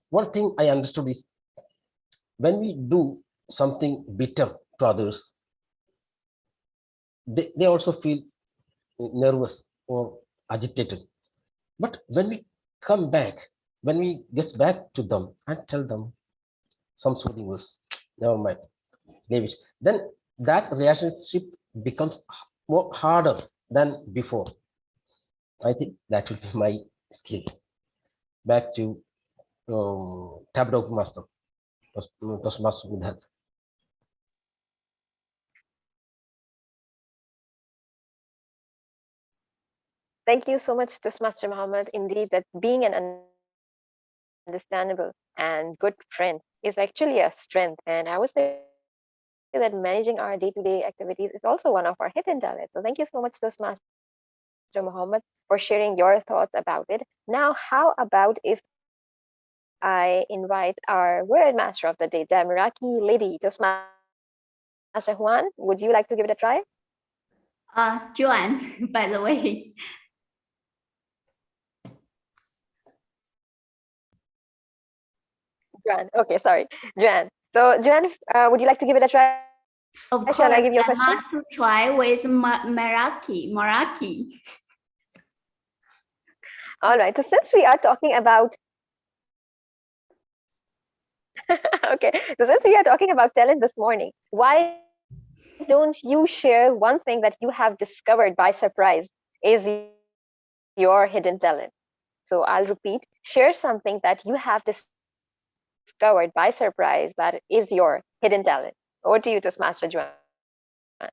One thing I understood is when we do something bitter to others, they also feel nervous or agitated. But when we come back, when we get back to them and tell them some soothing words, never mind, David, then that relationship becomes more harder than before. I think that will be my skill. Back to Tableau Master, Toastmaster with that. Thank you so much, Toastmaster Muhammad. Indeed, that being an understandable and good friend is actually a strength. And I would say that managing our day-to-day activities is also one of our hidden talents. So thank you so much, Toastmaster Muhammad, for sharing your thoughts about it. Now, how about if I invite our word master of the day, the Meraki lady, Toastmaster Juan? Would you like to give it a try? Joan, by the way. Joanne. Okay, sorry, Joanne. So, Joanne, would you like to give it a try? Of course, Shall I give you a I question? must try with Meraki. All right. So, since we are talking about okay, so since we are talking about talent this morning, why don't you share one thing that you have discovered by surprise is your hidden talent? So I'll repeat, share something that you have discovered by surprise that is your hidden talent. Over to you, Toastmaster Joanne.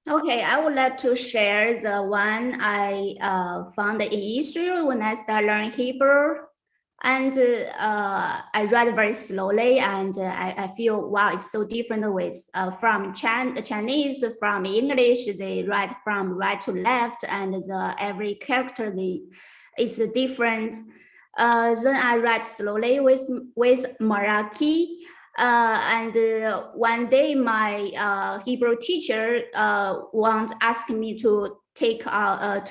Okay, I would like to share the one I found in Israel when I started learning Hebrew. And I read very slowly, and I feel, wow, it's so different with from Chinese, from English, they write from right to left, and every character is different. Then I read slowly with Meraki. And one day my Hebrew teacher asked me to take out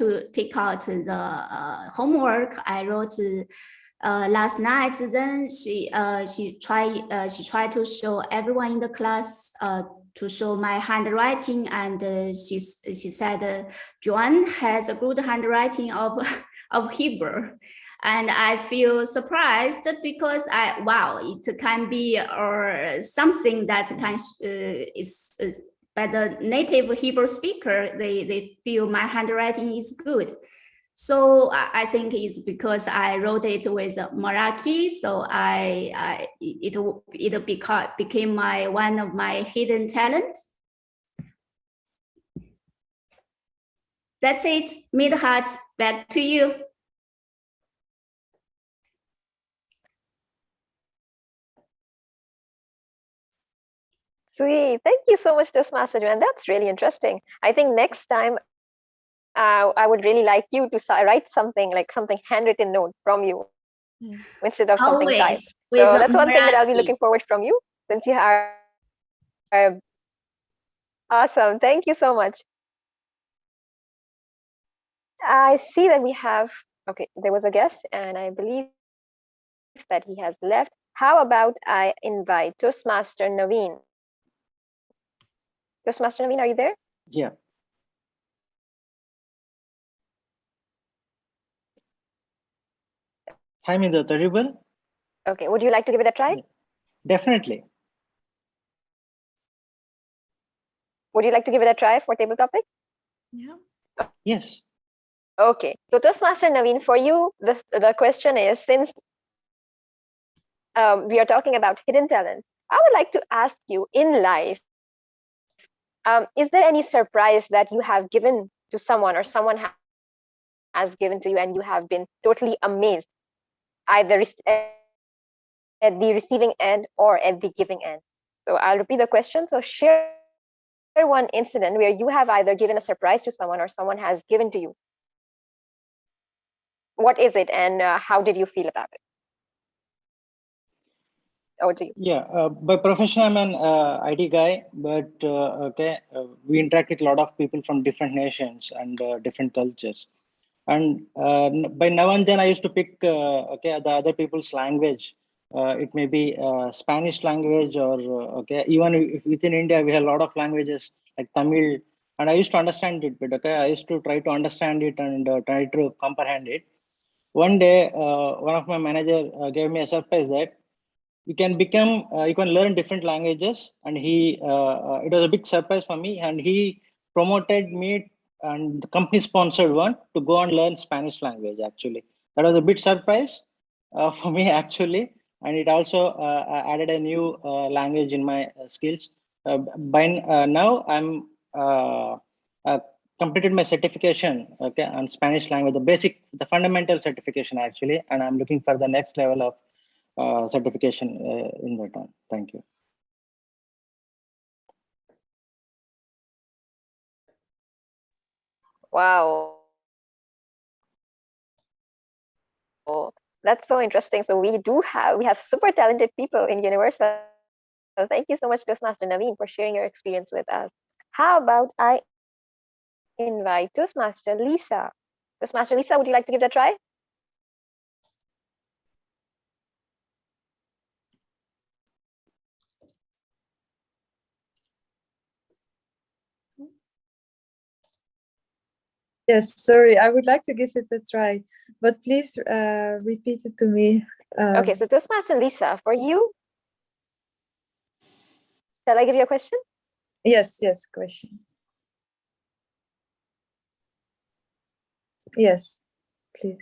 the homework I wrote last night. Then she tried to show everyone in the class to show my handwriting, and she said Joan has a good handwriting of Hebrew. And I feel surprised because it can be or something that can is by the native Hebrew speaker, they feel my handwriting is good. So I think it's because I wrote it with Meraki, so it became one of my hidden talents. That's it. Midhat, back to you. Sweet. Thank you so much, Toastmaster Joanne. That's really interesting. I think next time I would really like you to write something like something handwritten note from you instead of something typed. So that's one thing that I'll be looking forward from you since you are awesome. Thank you so much. I see that we have, okay, there was a guest and I believe that he has left. How about I invite Toastmaster Naveen? Toastmaster Naveen, are you there? Yeah. Hi, Minda, audible? Okay, would you like to give it a try? Definitely. Would you like to give it a try for table topic? Yeah. Yes. Okay. So Toastmaster Naveen, for you, the question is, since we are talking about hidden talents, I would like to ask you, in life, is there any surprise that you have given to someone, or someone has given to you, and you have been totally amazed, either at the receiving end or at the giving end? So I'll repeat the question. So share one incident where you have either given a surprise to someone or someone has given to you. What is it, and how did you feel about it? Over to you. Yeah, by profession, I'm an IT guy, but we interact with a lot of people from different nations and different cultures. And by now and then, I used to pick the other people's language. It may be Spanish language, or even if within India we have a lot of languages like Tamil, and I used to understand it, but I used to try to understand it and try to comprehend it. One day, one of my manager gave me a surprise that you can become you can learn different languages, and he it was a big surprise for me, and he promoted me, and the company sponsored one to go and learn Spanish language. Actually, that was a big surprise for me actually, and it also added a new language in my skills. By now I'm uh, completed my certification on Spanish language, the fundamental certification actually, and I'm looking for the next level of certification in return. Thank you. Wow. That's so interesting. So we have super talented people in Universal. So thank you so much, Toastmaster Naveen, for sharing your experience with us. How about I invite Toastmaster Lisa? Toastmaster Lisa, would you like to give it a try? Yes, sorry, I would like to give it a try, but please repeat it to me. Okay, so Toastmaster Lisa, for you, shall I give you a question? Yes, question. Yes, please.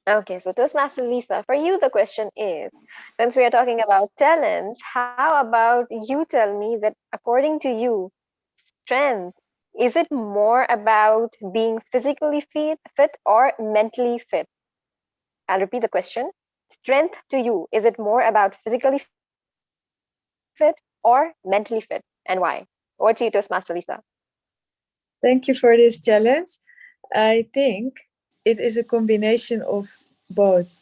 Okay, so Toastmaster Lisa, for you, the question is, since we are talking about talents, how about you tell me that according to you, strength, is it more about being physically fit or mentally fit? I'll repeat the question. Strength to you, is it more about physically fit or mentally fit, and why? Over to you, Toastmaster Lisa. Thank you for this challenge. I think it is a combination of both.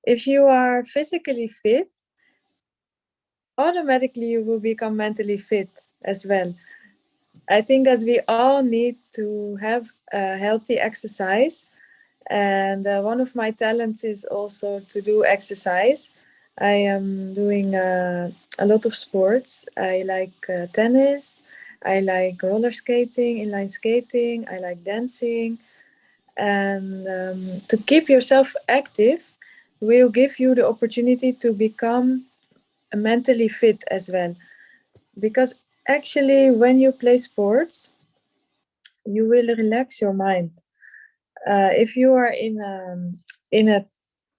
If you are physically fit, automatically you will become mentally fit as well. I think that we all need to have a healthy exercise. And one of my talents is also to do exercise. I am doing a lot of sports. I like tennis. I like roller skating, inline skating. I like dancing. And to keep yourself active will give you the opportunity to become mentally fit as well. Because actually, when you play sports, you will relax your mind. If you are in a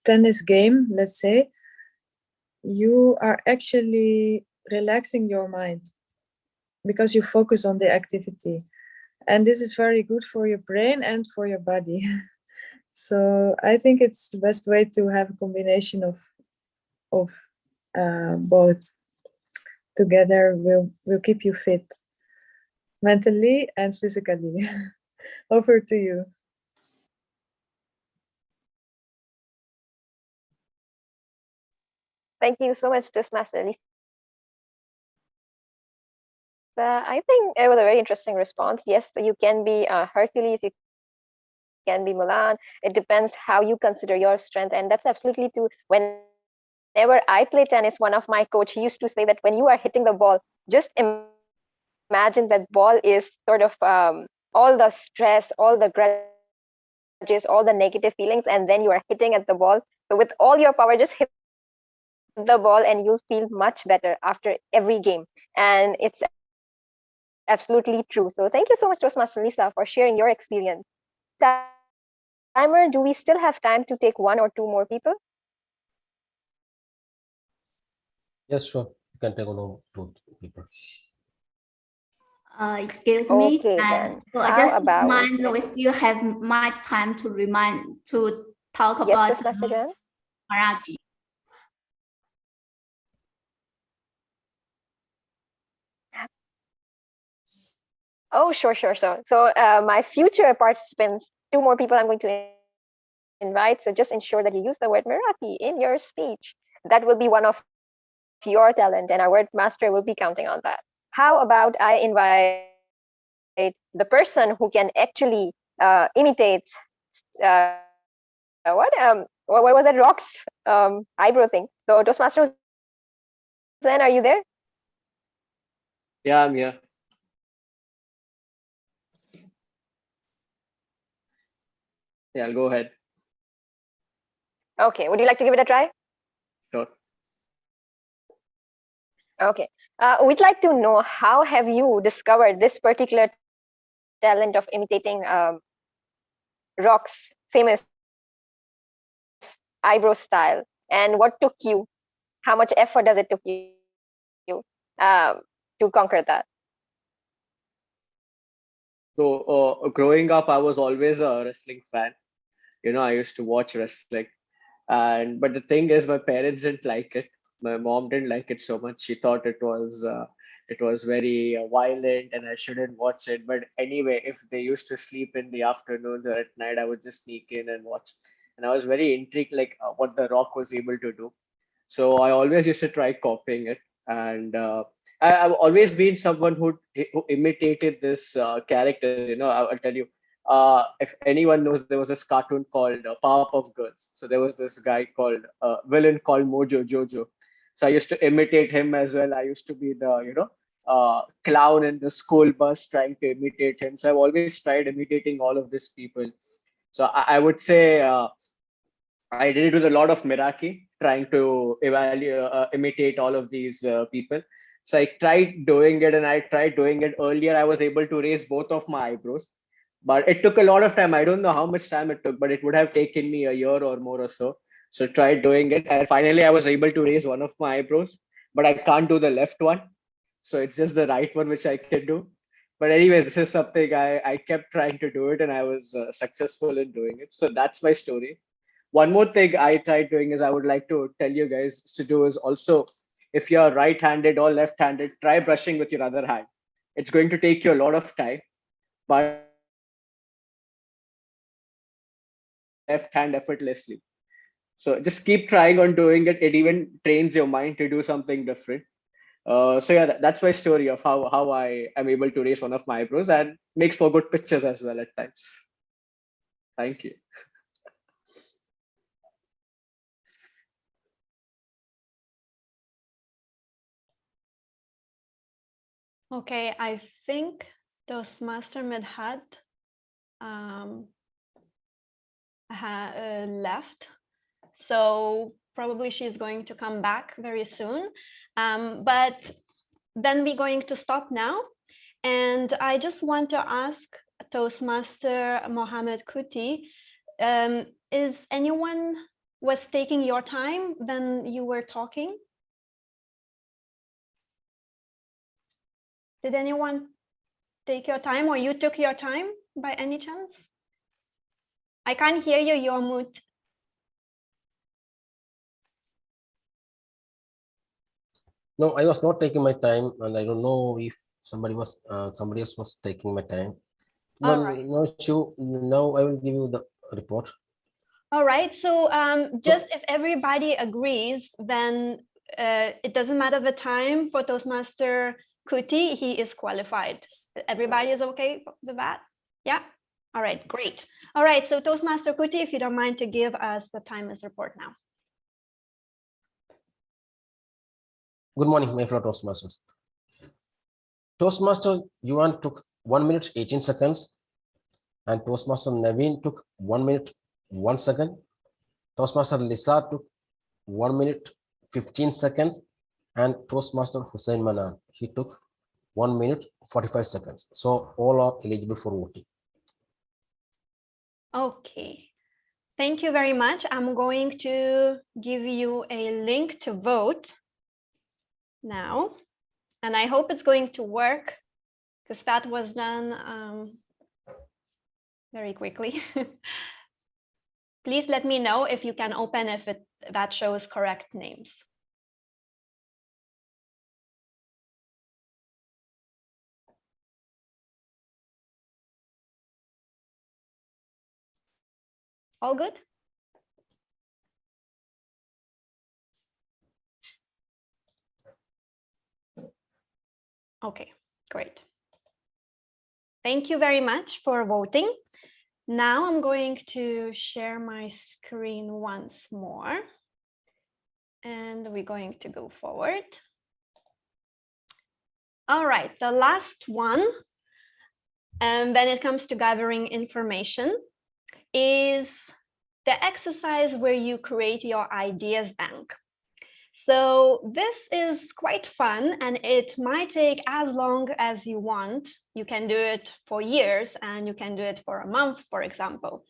tennis game, let's say, you are actually relaxing your mind because you focus on the activity. And this is very good for your brain and for your body. So I think it's the best way to have a combination of both together will keep you fit mentally and physically. Over to you. Thank you so much, Toastmaster Lisa. I think it was a very interesting response. Yes, you can be Hercules, you can be Mulan. It depends how you consider your strength, and that's absolutely true. Whenever I play tennis, one of my coach, he used to say that when you are hitting the ball, just imagine that ball is sort of all the stress, all the grudges, all the negative feelings, and then you are hitting at the ball. So with all your power, just hit the ball and you'll feel much better after every game. And it's absolutely true. So thank you so much, Toastmaster Lisa, for sharing your experience. Timer, do we still have time to take one or two more people? Yes, sure. You can take on two people. Excuse me. Okay, And then. so How just about remind we still have much time to talk yes, about Toastmaster Jan? Marathi. Oh, sure. So my future participants, two more people I'm going to invite. So just ensure that you use the word Marathi in your speech. That will be one of your talent, and our word master will be counting on that. How about I invite the person who can actually imitate what was that Rock's eyebrow thing? So Toastmaster Hussain, are you there? Yeah, I'm here. Yeah, I'll go ahead. Okay, would you like to give it a try? Sure. Okay. We'd like to know, how have you discovered this particular talent of imitating Rock's famous eyebrow style, and what took you? How much effort does it took you to conquer that? So growing up, I was always a wrestling fan. I used to watch wrestling, and but the thing is, my parents didn't like it. My mom didn't like it so much. She thought it was very violent, and I shouldn't watch it. But anyway, if they used to sleep in the afternoons or at night, I would just sneak in and watch. And I was very intrigued, like what The Rock was able to do. So I always used to try copying it, and I've always been someone who imitated this character. I'll tell you. If anyone knows, there was this cartoon called Powerpuff Girls. So there was this guy called villain called Mojo Jojo. So I used to imitate him as well. I used to be the clown in the school bus trying to imitate him. So I've always tried imitating all of these people. So I would say. I did it with a lot of Meraki, trying to imitate all of these people. So I tried doing it, and I tried doing it earlier. I was able to raise both of my eyebrows, but it took a lot of time. I don't know how much time it took, but it would have taken me a year or more or so. So tried doing it, and finally I was able to raise one of my eyebrows, but I can't do the left one. So it's just the right one which I can do. But anyway, this is something I kept trying to do it, and I was successful in doing it. So that's my story. One more thing I tried doing is I would like to tell you guys to do is also, if you're right-handed or left-handed, try brushing with your other hand. It's going to take you a lot of time, but left hand effortlessly. So just keep trying on doing it. It even trains your mind to do something different. So yeah, that's my story of how I am able to raise one of my eyebrows, and makes for good pictures as well at times. Thank you. Okay, I think Toastmaster Medhat left, so probably she's going to come back very soon. But then we're going to stop now, and I just want to ask Toastmaster Mohammed Kuti, is anyone was taking your time when you were talking? Did anyone take your time, or you took your time by any chance? I can't hear you, you're mute. No, I was not taking my time, and I don't know if somebody else was taking my time. All right. No issue. Now I will give you the report. All right. So just if everybody agrees, then it doesn't matter the time for Toastmaster Kuti, he is qualified. Everybody is okay with that? Yeah. All right, great. All right, so Toastmaster Kuti, if you don't mind to give us the timers report now. Good morning, my fellow Toastmasters. Toastmaster Yuan took 1 minute 18 seconds, and Toastmaster Naveen took 1 minute 1 second. Toastmaster Lisa took 1 minute 15 seconds, and Toastmaster Hussein Manan, he took 1 minute 45 seconds. So all are eligible for voting. Okay. Thank you very much. I'm going to give you a link to vote now, and I hope it's going to work because that was done very quickly. Please let me know if you can open if that shows correct names. All good? Okay, great. Thank you very much for voting. Now I'm going to share my screen once more, and we're going to go forward. All right, the last one, and when it comes to gathering information, is the exercise where you create your ideas bank. So this is quite fun, and it might take as long as you want. You can do it for years, and you can do it for a month, for example.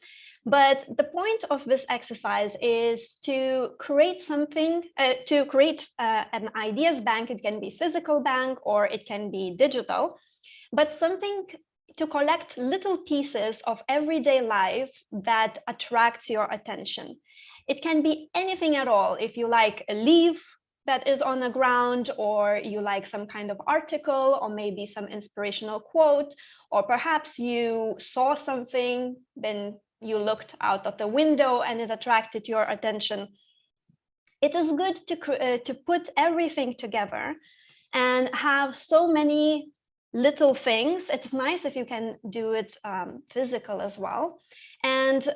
But the point of this exercise is to create something, an ideas bank. It can be physical bank or it can be digital, but something to collect little pieces of everyday life that attracts your attention. It can be anything at all. If you like a leaf that is on the ground, or you like some kind of article, or maybe some inspirational quote, or perhaps you saw something, then you looked out of the window and it attracted your attention. It is good to put everything together and have so many little things. It's nice if you can do it physical as well. And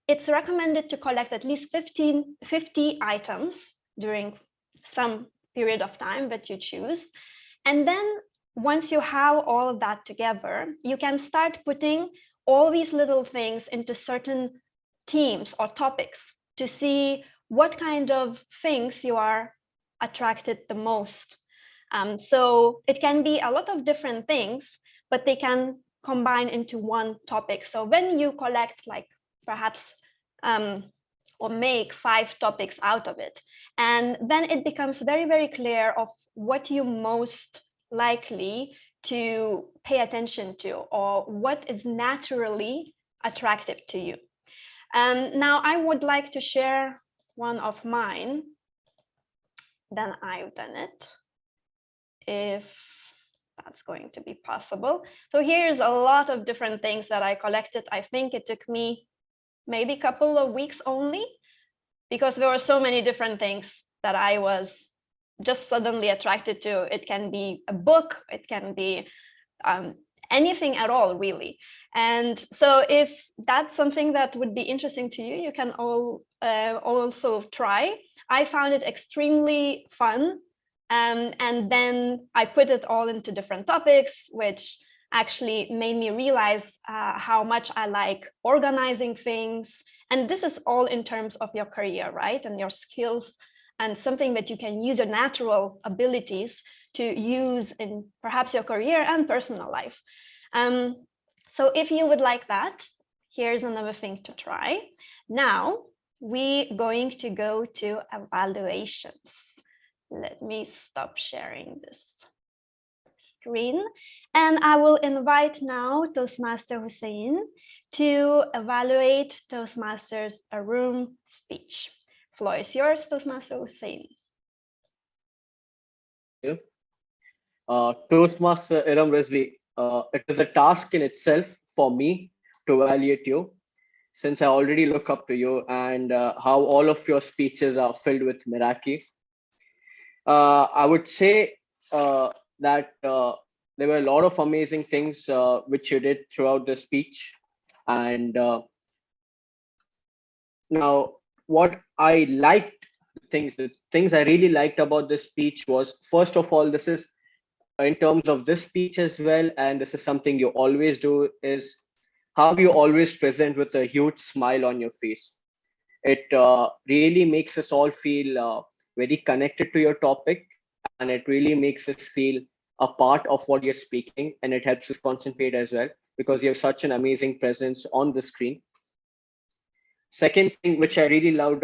it's recommended to collect at least 50 items during some period of time that you choose. And then once you have all of that together, you can start putting all these little things into certain themes or topics to see what kind of things you are attracted the most. So it can be a lot of different things, but they can combine into one topic. So when you collect, like perhaps or make 5 topics out of it, and then it becomes very, very clear of what you most likely to pay attention to, or what is naturally attractive to you. Now I would like to share one of mine. Then I've done it, if that's going to be possible. So here's a lot of different things that I collected. I think it took me maybe a couple of weeks only, because there were so many different things that I was just suddenly attracted to. It can be a book, it can be anything at all, really. And so if that's something that would be interesting to you, you can also try. I found it extremely fun. And then I put it all into different topics, which actually made me realize how much I like organizing things. And this is all in terms of your career, right? And your skills, and something that you can use your natural abilities to use in perhaps your career and personal life. So if you would like that, here's another thing to try. Now we're going to go to evaluations. Let me stop sharing this screen, and I will invite now Toastmaster Hussein to evaluate Toastmaster's room speech. Floor is yours, Toastmaster Hussein. Toastmaster Iram Rizvi, it is a task in itself for me to evaluate you, since I already look up to you and how all of your speeches are filled with Meraki. I would say that there were a lot of amazing things which you did throughout the speech. And now what I liked, the things I really liked about this speech was, first of all, this is in terms of this speech as well, and this is something you always do, is how you always present with a huge smile on your face. It really makes us all feel very connected to your topic, and it really makes us feel a part of what you're speaking, and it helps us concentrate as well because you have such an amazing presence on the screen. Second thing which I really loved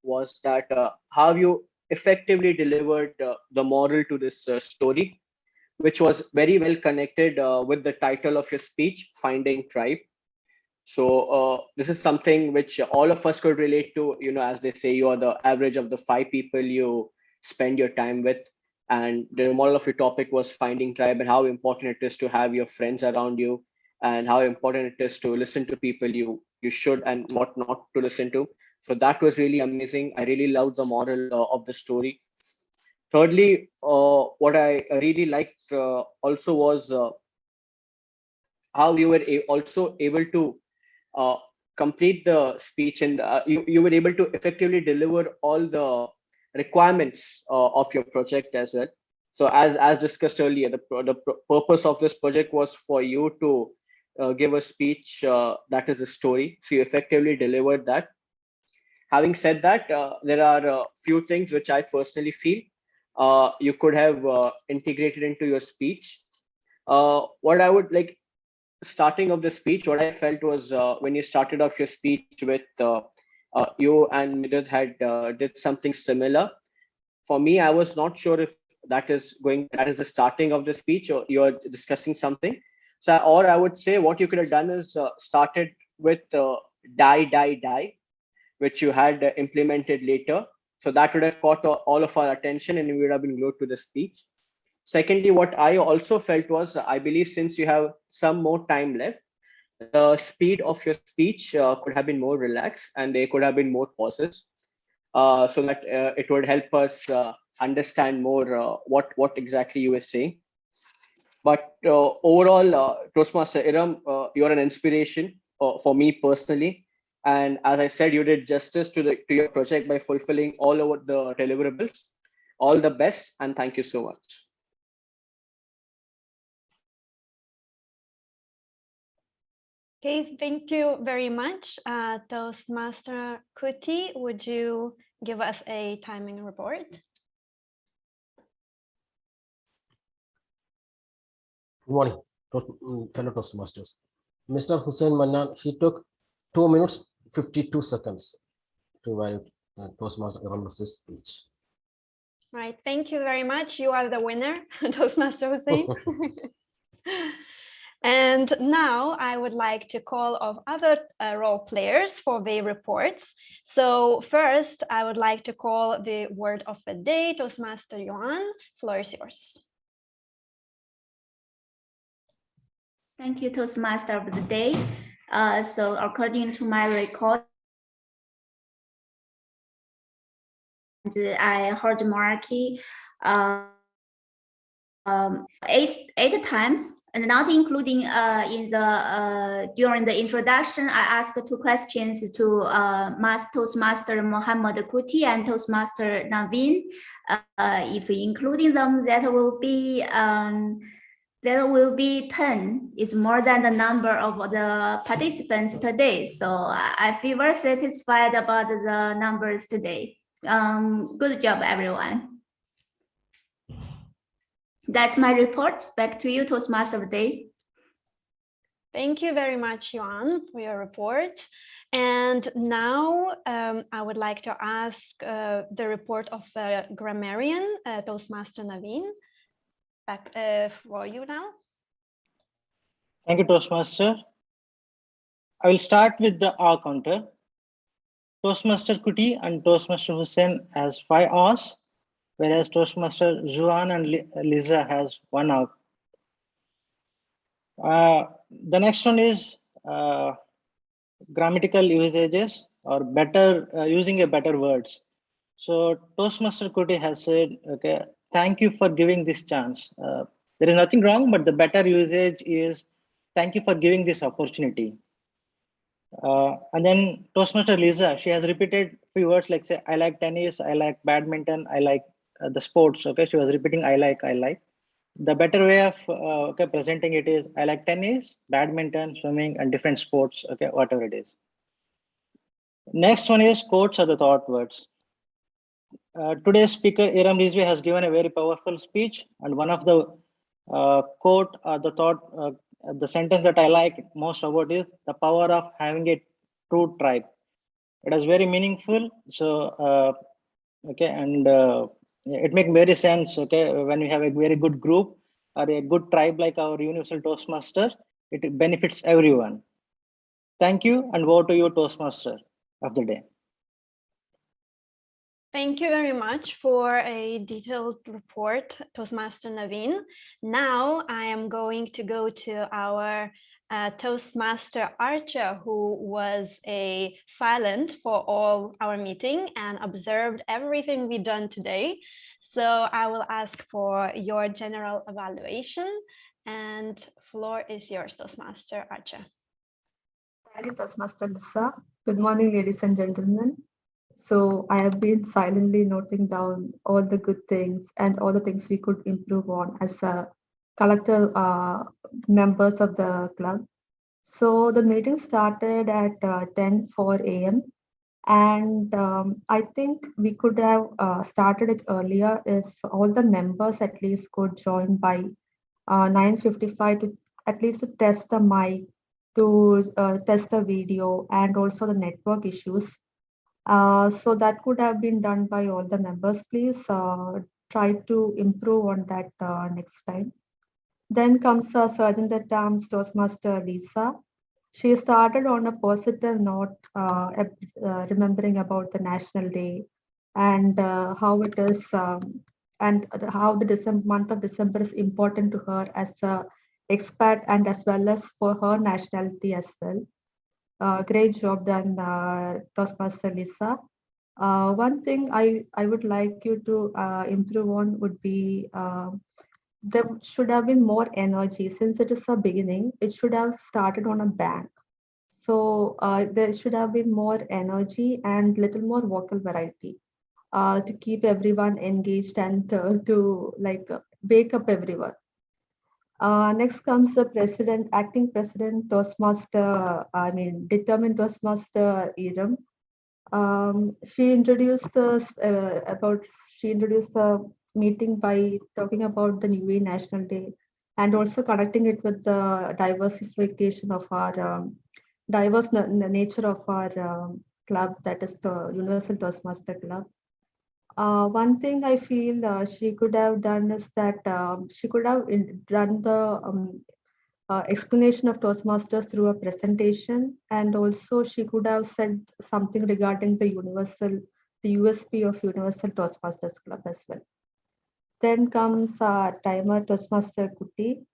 was that how you effectively delivered the moral to this story, which was very well connected with the title of your speech, Finding Tribe. So this is something which all of us could relate to. You know, as they say, you are the average of the 5 people you spend your time with. And the moral of your topic was finding tribe and how important it is to have your friends around you, and how important it is to listen to people you should and what not to listen to. So that was really amazing. I really loved the moral of the story. Thirdly, what I really liked also was how you were also able to uh, complete the speech, and you were able to effectively deliver all the requirements of your project as well. So as discussed earlier, the purpose of this project was for you to give a speech that is a story. So you effectively delivered that. Having said that, there are a few things which I personally feel you could have integrated into your speech. What I would like, starting of the speech, what I felt was when you started off your speech with you and Midad had did something similar. For me, I was not sure if that is the starting of the speech or you're discussing something. So, or I would say what you could have done is started with die, die, die, which you had implemented later. So that would have caught all of our attention and we would have been glued to the speech. Secondly, what I also felt was, I believe since you have some more time left, the speed of your speech could have been more relaxed and there could have been more pauses, so that it would help us understand more what exactly you were saying. But overall, Toastmaster Iram, you're an inspiration for me personally. And as I said, you did justice to your project by fulfilling all over the deliverables. All the best, and thank you so much. Okay, thank you very much. Toastmaster Kuti, would you give us a timing report? Good morning, fellow Toastmasters. Mr. Hussein Mannan, he took 2 minutes 52 seconds to evaluate Toastmaster Iram's speech. Right, thank you very much. You are the winner, Toastmaster Hussein. And now I would like to call of other role players for the reports. So first, I would like to call the word of the day, Toastmaster Johan. Floor is yours. Thank you, Toastmaster of the day. So according to my record, I heard Maraki eight times, and not including in the during the introduction. I asked 2 questions to Toastmaster Mohammed Kuti and Toastmaster Naveen. If including them, that will be 10. It's more than the number of the participants today. So I feel very satisfied about the numbers today. Good job, everyone. That's my report. Back to you, Toastmaster of the day. Thank you very much, Johan, for your report. And now I would like to ask the report of grammarian, Toastmaster Naveen. Back for you now. Thank you, Toastmaster. I will start with the R counter. Toastmaster Kuti and Toastmaster Hussein has 5 R's, whereas Toastmaster Juan and Lisa has 1 R. The next one is grammatical usages or better using a better words. So Toastmaster Kuti has said, okay, thank you for giving this chance. There is nothing wrong, but the better usage is thank you for giving this opportunity. And then Toastmaster Lisa, she has repeated few words like say, I like tennis, I like badminton, I like the sports. Okay, she was repeating I like. The better way of okay, presenting it is I like tennis, badminton, swimming, and different sports. Okay, whatever it is. Next one is quotes or the thought words. today's speaker, Iram Rizvi, has given a very powerful speech. And one of the quote, the sentence that I like most about is the power of having a true tribe. It is very meaningful. So, okay, and it makes very sense. Okay, when we have a very good group or a good tribe like our Universal Toastmaster, it benefits everyone. Thank you, and over to you, Toastmaster of the day. Thank you very much for a detailed report, Toastmaster Naveen. Now I am going to go to our Toastmaster Archer, who was silent for all our meeting and observed everything we done today. So I will ask for your general evaluation, and floor is yours, Toastmaster Archer. Thank you, Toastmaster Lisa. Good morning, ladies and gentlemen. So I have been silently noting down all the good things and all the things we could improve on as a collective members of the club. So the meeting started at 10:04 a.m. And I think we could have started it earlier if all the members at least could join by 9:55 to at least to test the mic, to test the video and also the network issues. So that could have been done by all the members. Please try to improve on that next time. Then comes Sergeant at Arms Toastmaster Lisa. She started on a positive note, remembering about the National Day and how it is, and how the month of December is important to her as a expat and as well as for her nationality as well. Great job done, Toastmaster Lisa. One thing I would like you to improve on would be there should have been more energy. Since it is a beginning, it should have started on a bang. So there should have been more energy and little more vocal variety to keep everyone engaged and to wake up everyone. Next comes the president, acting president, Toastmaster, determined Toastmaster Iram. She introduced the meeting by talking about the New Year National Day and also connecting it with the diversification of our diverse nature of our club, that is the Universal Toastmaster Club. One thing I feel she could have done is that she could have done the explanation of Toastmasters through a presentation, and also she could have said something regarding the USP of Universal Toastmasters Club as well. Then comes timer Toastmaster Kuti.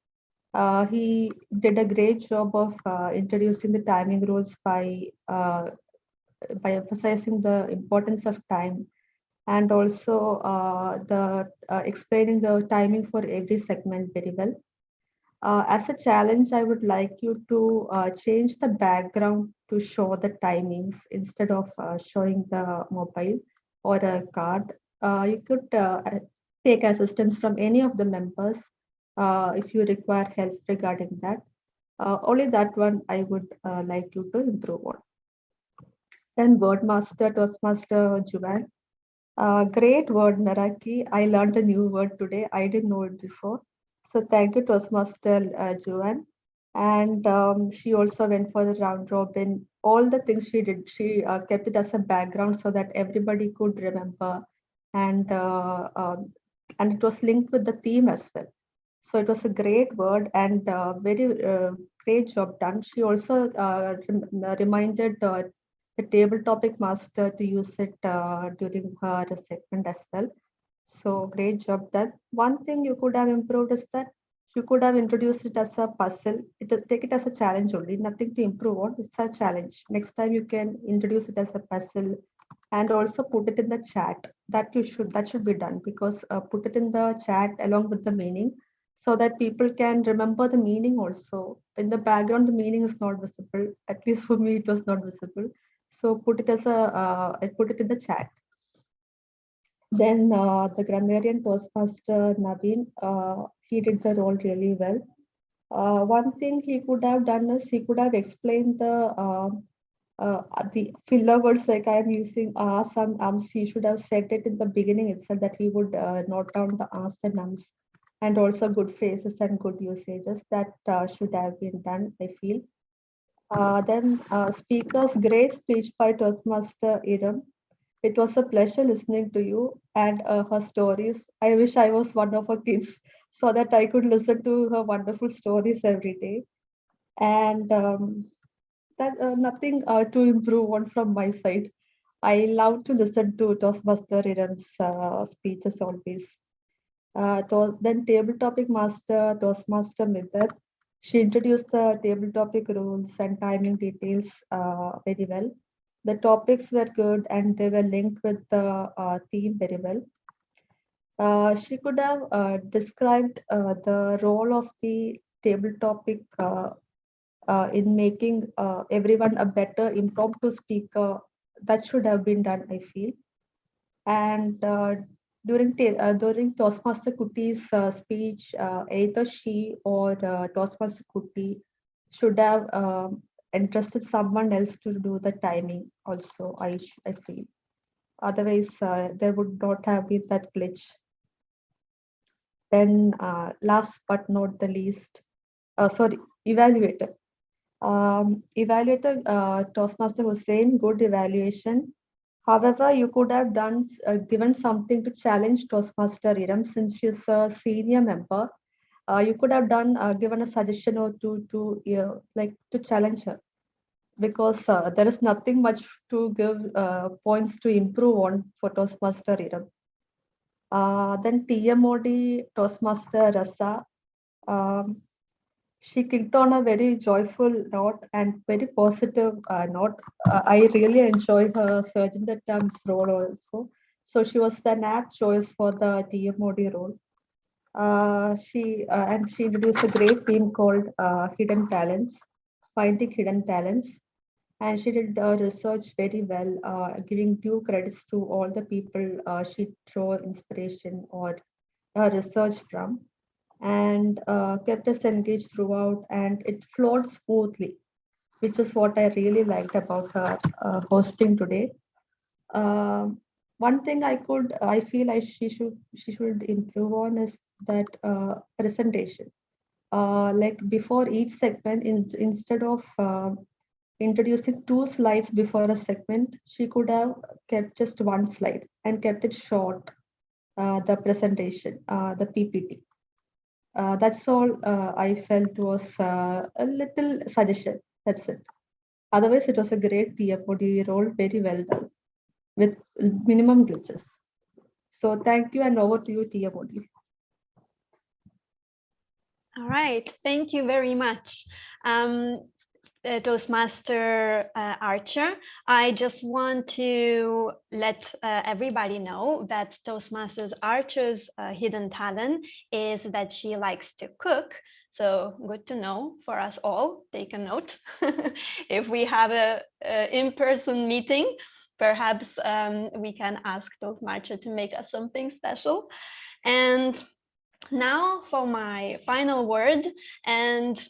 He did a great job of introducing the timing rules by emphasizing the importance of time and also explaining the timing for every segment very well. As a challenge, I would like you to change the background to show the timings instead of showing the mobile or a card. You could take assistance from any of the members if you require help regarding that. Only that one I would like you to improve on. Then Wordmaster, Toastmaster Juvan. Great word, Meraki. I learned a new word today. I didn't know it before. So thank you, Toastmaster Juvan. And she also went for the round robin. All the things she did, she kept it as a background so that everybody could remember. And it was linked with the theme as well. So it was a great word and very great job done. She also reminded the table topic master to use it during her segment as well. So great job done. One thing you could have improved is that you could have introduced it as a puzzle. Take it as a challenge only, nothing to improve on. It's a challenge. Next time you can introduce it as a puzzle and also put it in the chat. That should be done, because put it in the chat along with the meaning so that people can remember the meaning also. In the background, the meaning is not visible. At least for me, it was not visible. So put it as put it in the chat. Then the grammarian Toastmaster Naveen, he did the role really well. One thing he could have done is he could have explained the the filler words like I am using as and ums, he should have said it in the beginning itself that he would note down the as and ums, and also good phrases and good usages that should have been done, I feel. Then speakers, great speech by Toastmaster Iram. It was a pleasure listening to you and her stories. I wish I was one of her kids so that I could listen to her wonderful stories every day. And that nothing to improve on from my side. I love to listen to Toastmaster Iram's speeches always. Then table topic master, Toastmaster Middat. She introduced the table topic rules and timing details very well. The topics were good and they were linked with the theme very well. She could have described the role of the table topic in making everyone a better impromptu speaker. That should have been done, I feel. And during Toastmaster Kutti's speech, either she or Toastmaster Kutti should have entrusted someone else to do the timing also, I feel. Otherwise, there would not have been that glitch. Then last but not the least, evaluator. Evaluator Toastmaster Hussain, good evaluation. However, you could have done given something to challenge Toastmaster Iram since she's a senior member. You could have done given a suggestion or two to like to challenge her, because there is nothing much to give points to improve on for Toastmaster Iram. Then TMOD Toastmaster Rasa. Um, she kicked on a very joyful note and very positive note. I really enjoy her Surgeon at Times role also. So she was an apt choice for the TMOD role. She introduced a great theme called Hidden Talents, Finding Hidden Talents. And she did research very well, giving due credits to all the people she drew inspiration or research from, and kept us engaged throughout, and it flowed smoothly, which is what I really liked about her hosting today. One thing I feel she should improve on is that presentation. Like before each segment, instead of introducing 2 slides before a segment, she could have kept just 1 slide and kept it short, the presentation, the PPT. That's all I felt was a little suggestion. That's it. Otherwise, it was a great TFOD role, very well done, with minimum glitches. So thank you, and over to you, TFOD. All right, thank you very much. Toastmaster Archer, I just want to let everybody know that Toastmasters Archer's hidden talent is that she likes to cook. So good to know for us all. Take a note. If we have a in-person meeting, perhaps we can ask Toastmaster to make us something special. And now for my final word, and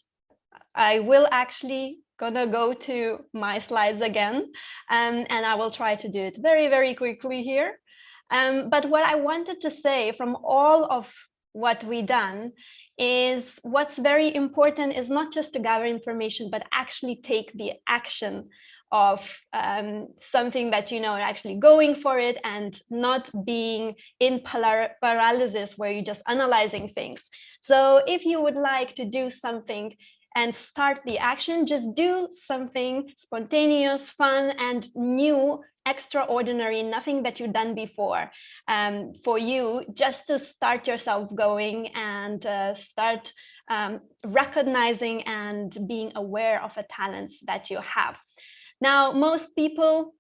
I will actually gonna go to my slides again, and I will try to do it very, very quickly here. But what I wanted to say from all of what we done is what's very important is not just to gather information, but actually take the action of something that you know, actually going for it and not being in paralysis where you're just analyzing things. So if you would like to do something and start the action, just do something spontaneous, fun, and new, extraordinary, nothing that you've done before, for you, just to start yourself going and start recognizing and being aware of the talents that you have. Now, most people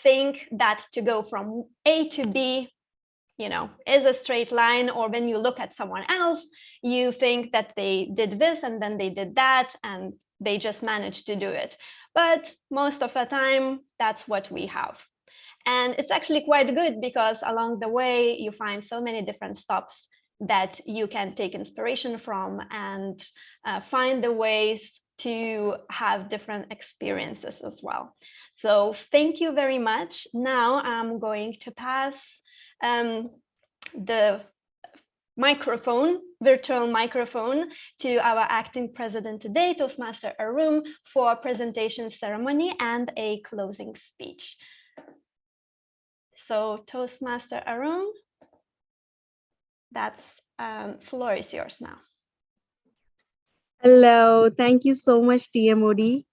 think that to go from A to B, you know, is a straight line, or when you look at someone else, you think that they did this and then they did that and they just managed to do it. But most of the time, that's what we have. And it's actually quite good because along the way, you find so many different stops that you can take inspiration from and find the ways to have different experiences as well. So thank you very much. Now I'm going to pass the virtual microphone to our acting president today, Toastmaster Arun, for presentation ceremony and a closing speech. So Toastmaster Arun, that's floor is yours now. Hello, thank you so much, TMOD.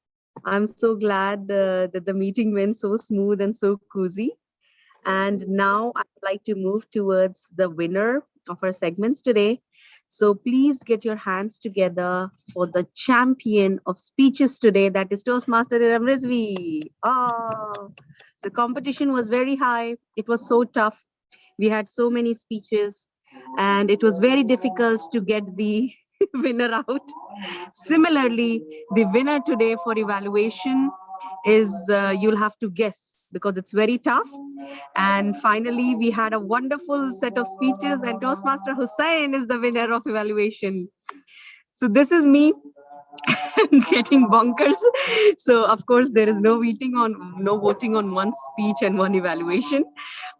I'm so glad that the meeting went so smooth and so cozy. And now I'd like to move towards the winner of our segments today. So please get your hands together for the champion of speeches today, that is Toastmaster Iram Rizvi. Oh, the competition was very high. It was so tough. We had so many speeches and it was very difficult to get the winner out. Similarly, the winner today for evaluation is, you'll have to guess because it's very tough. And finally, we had a wonderful set of speeches and Toastmaster Hussain is the winner of evaluation. So this is me getting bonkers. So of course, there is no voting on one speech and one evaluation.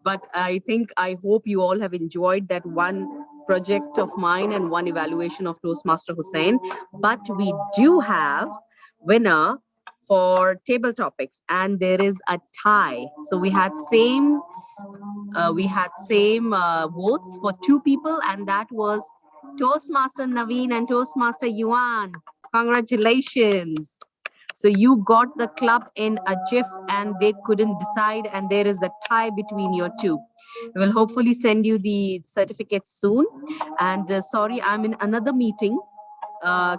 But I hope you all have enjoyed that one project of mine and one evaluation of Toastmaster Hussain. But we do have winner for table topics and there is a tie. So we had same votes for two people and that was Toastmaster Naveen and Toastmaster Yuan. Congratulations. So you got the club in a jiff and they couldn't decide and there is a tie between your two. We will hopefully send you the certificates soon. And sorry, I'm in another meeting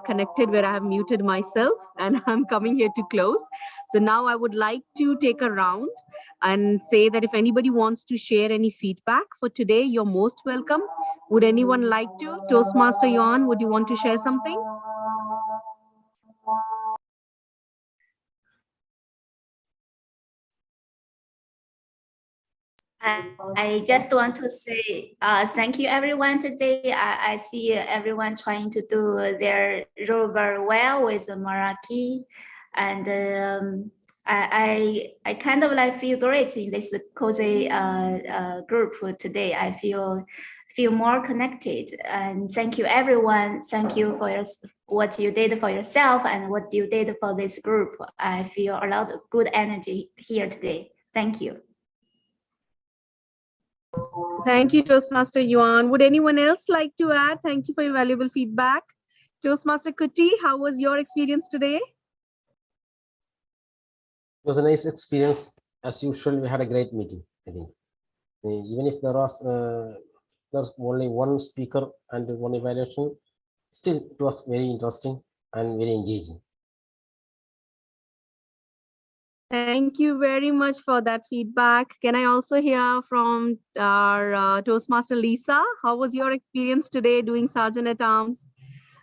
connected where I have muted myself and I'm coming here to close. So now I would like to take a round and say that if anybody wants to share any feedback for today, you're most welcome. Would anyone like to? Toastmaster Yuan, would you want to share something? I just want to say thank you everyone today. I see everyone trying to do their role very well with Marathi, and I kind of like feel great in this cozy group today. I feel more connected, and thank you everyone. Thank you for what you did for yourself and what you did for this group. I feel a lot of good energy here today. Thank you. Thank you, Toastmaster Yuan. Would anyone else like to add? Thank you for your valuable feedback. Toastmaster Kuti, how was your experience today? It was a nice experience. As usual, we had a great meeting, I think. Even if there's only one speaker and one evaluation, still it was very interesting and very engaging. Thank you very much for that feedback. Can I also hear from our Toastmaster Lisa? How was your experience today doing Sergeant at Arms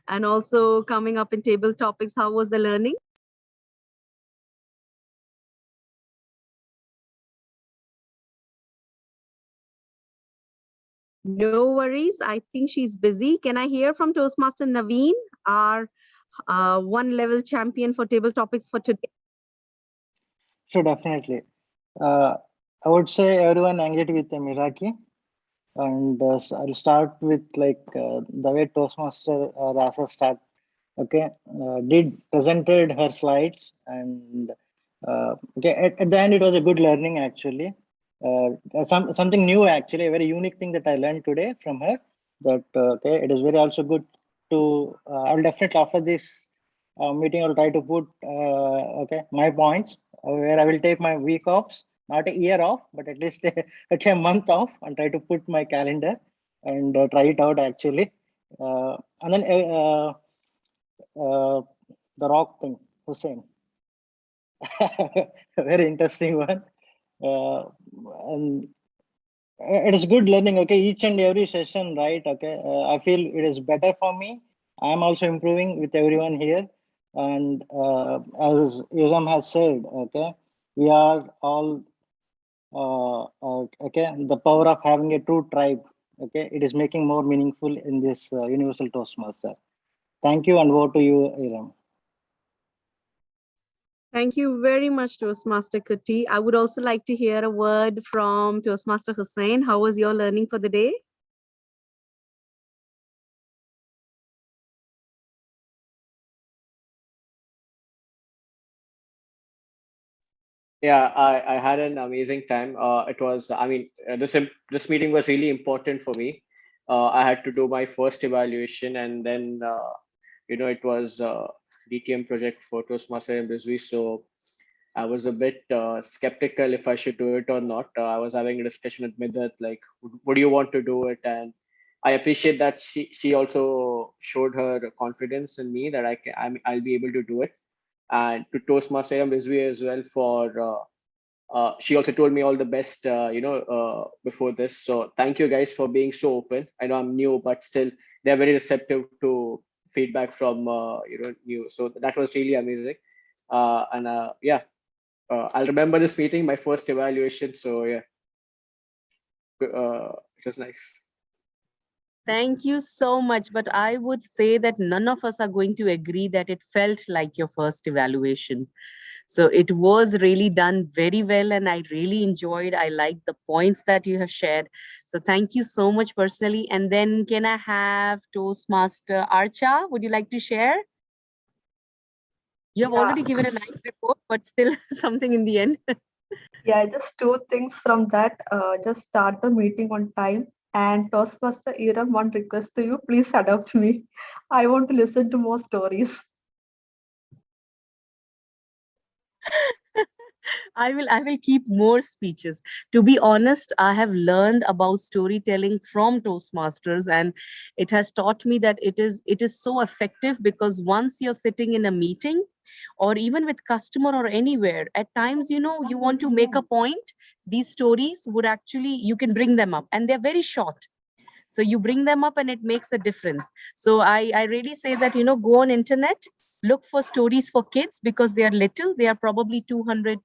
and also coming up in table topics? How was the learning? No worries. I think she's busy. Can I hear from Toastmaster Naveen, our one-level champion for table topics for today? Sure, definitely. I would say everyone engaged with the Miraki. And I'll start with the way Toastmaster Rasa start. Okay, presented her slides and okay, at the end it was a good learning actually. Something new actually, a very unique thing that I learned today from her. That okay, it is very also good to. I'll definitely after this meeting I'll try to put okay my points where I will take my week offs, not a year off, but at least a month off and try to put my calendar and try it out actually. And then the rock thing, Hussein. Very interesting one. And it is good learning. Okay, each and every session, right? Okay, I feel it is better for me. I am also improving with everyone here. And as Yusam has said, okay, we are all okay. The power of having a true tribe. Okay, it is making more meaningful in this Universal Toastmaster. Thank you, and over to you, Iram. Thank you very much, Toastmaster Kuti. I would also like to hear a word from Toastmaster Hussain. How was your learning for the day? Yeah, I had an amazing time. It was, I mean, this meeting was really important for me. I had to do my first evaluation, and then it was DTM project for Toastmaster in Bisbee. So I was a bit skeptical if I should do it or not. I was having a discussion with Midat, like, would you want to do it? And I appreciate that she also showed her confidence in me that I'll be able to do it. And to Toastmaster Bisbee as well for she also told me all the best, before this. So thank you guys for being so open. I know I'm new, but still they're very receptive to feedback from new. So that was really amazing. I'll remember this meeting, my first evaluation. So yeah, it was nice. Thank you so much. But I would say that none of us are going to agree that it felt like your first evaluation. So it was really done very well, and I really enjoyed. I liked the points that you have shared. So thank you so much personally. And then can I have Toastmaster Archa? Would you like to share? You have already given a nice report, but still something in the end. Yeah, just two things from that. Just start the meeting on time. And Toastmaster Iram, one request to you, please adopt me. I want to listen to more stories. I will keep more speeches. To be honest, I have learned about storytelling from Toastmasters, and it has taught me that it is so effective, because once you're sitting in a meeting or even with customer or anywhere, at times you want to make a point. These stories would actually, you can bring them up, and they're very short. So you bring them up and it makes a difference. So I really say that go on internet, look for stories for kids, because they are little, they are probably 200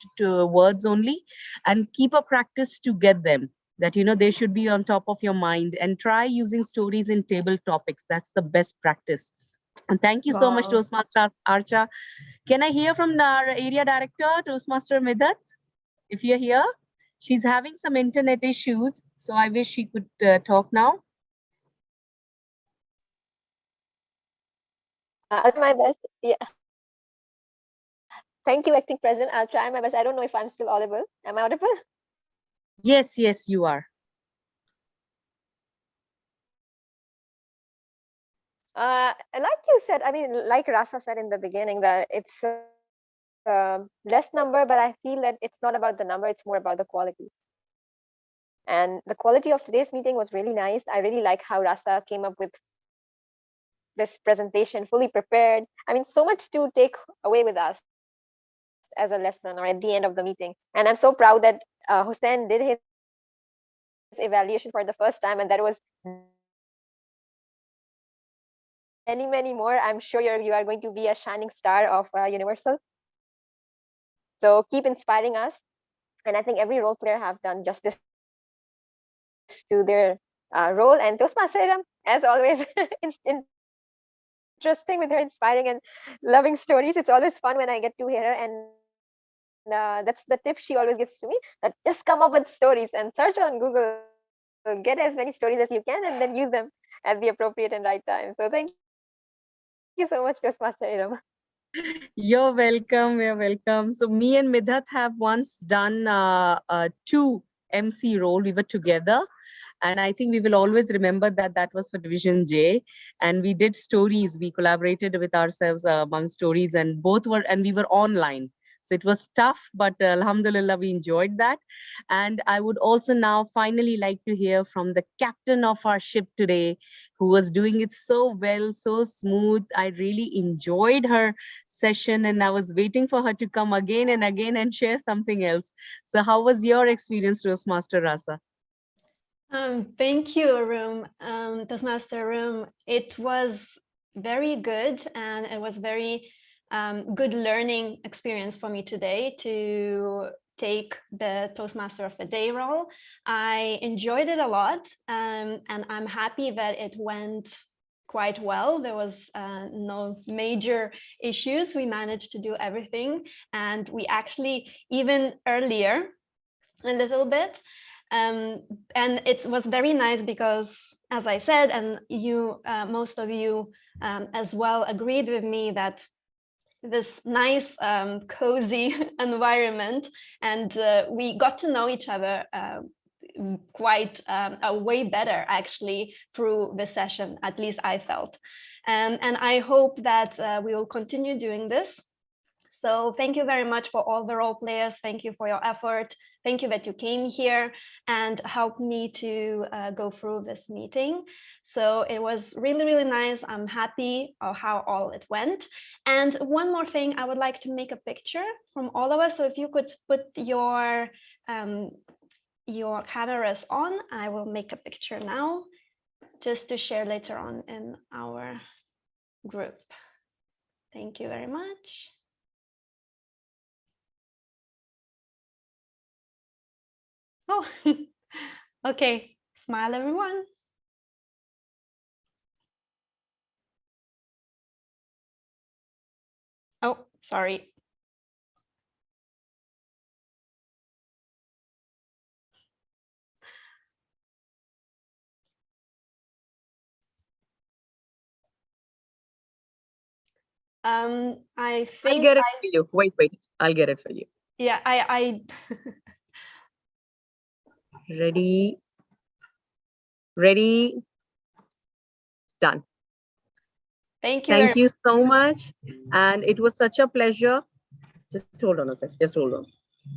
words only, and keep a practice to get them, that they should be on top of your mind, and try using stories in table topics. That's the best practice. And thank you so much, Wow. Toastmaster Archa. Can I hear from our area director, Toastmaster Midat? If you're here, she's having some internet issues, so I wish she could talk now. I'll try my best. Yeah. Thank you, acting president. I'll try my best. I don't know if I'm still audible. Am I audible? Yes, you are. Like you said, I mean, like Rasa said in the beginning, that it's less number, but I feel that it's not about the number, it's more about the quality. And the quality of today's meeting was really nice. I really like how Rasa came up with this presentation fully prepared. I mean, so much to take away with us as a lesson or at the end of the meeting. And I'm so proud that Hussein did his evaluation for the first time, and that was many more. I'm sure you are going to be a shining star of Universal. So keep inspiring us. And I think every role player have done justice to their role. And Toastmaster, as always, interesting with her inspiring and loving stories. It's always fun when I get to hear her. And that's the tip she always gives to me, that just come up with stories and search on Google, get as many stories as you can, and then use them at the appropriate and right time. So thank you so much, Toastmaster Iram. You're welcome. You're welcome. So me and Midhat have once done two MC role. We were together. And I think we will always remember that that was for Division J. And we did stories. We collaborated with ourselves among stories, and we were online. So it was tough, but Alhamdulillah, we enjoyed that. And I would also now finally like to hear from the captain of our ship today, who was doing it so well, so smooth. I really enjoyed her session, and I was waiting for her to come again and again and share something else. So how was your experience, Toastmaster Rasa? Thank you, Arum, Toastmaster Arum. It was very good, and it was very good learning experience for me today to take the Toastmaster of the Day role. I enjoyed it a lot, and I'm happy that it went quite well. There was no major issues. We managed to do everything, and we actually even earlier a little bit. And it was very nice because, as I said, and you, most of you as well agreed with me that this nice, cozy environment, and we got to know each other quite way better actually through the session, at least I felt. And I hope that we will continue doing this. So thank you very much for all the role players. Thank you for your effort. Thank you that you came here and helped me to go through this meeting. So it was really, really nice. I'm happy of how all it went. And one more thing, I would like to make a picture from all of us. So if you could put your cameras on, I will make a picture now just to share later on in our group. Thank you very much. Oh, okay. Smile, everyone. Oh, sorry. I think I'll get it for you. Wait, I'll get it for you. Yeah, I Ready, done. Thank you. Thank you so much. And it was such a pleasure. Just hold on a sec. Just hold on.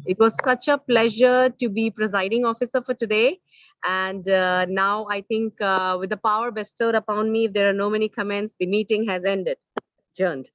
It was such a pleasure to be presiding officer for today. And now I think with the power bestowed upon me, if there are no many comments, the meeting has ended. Adjourned.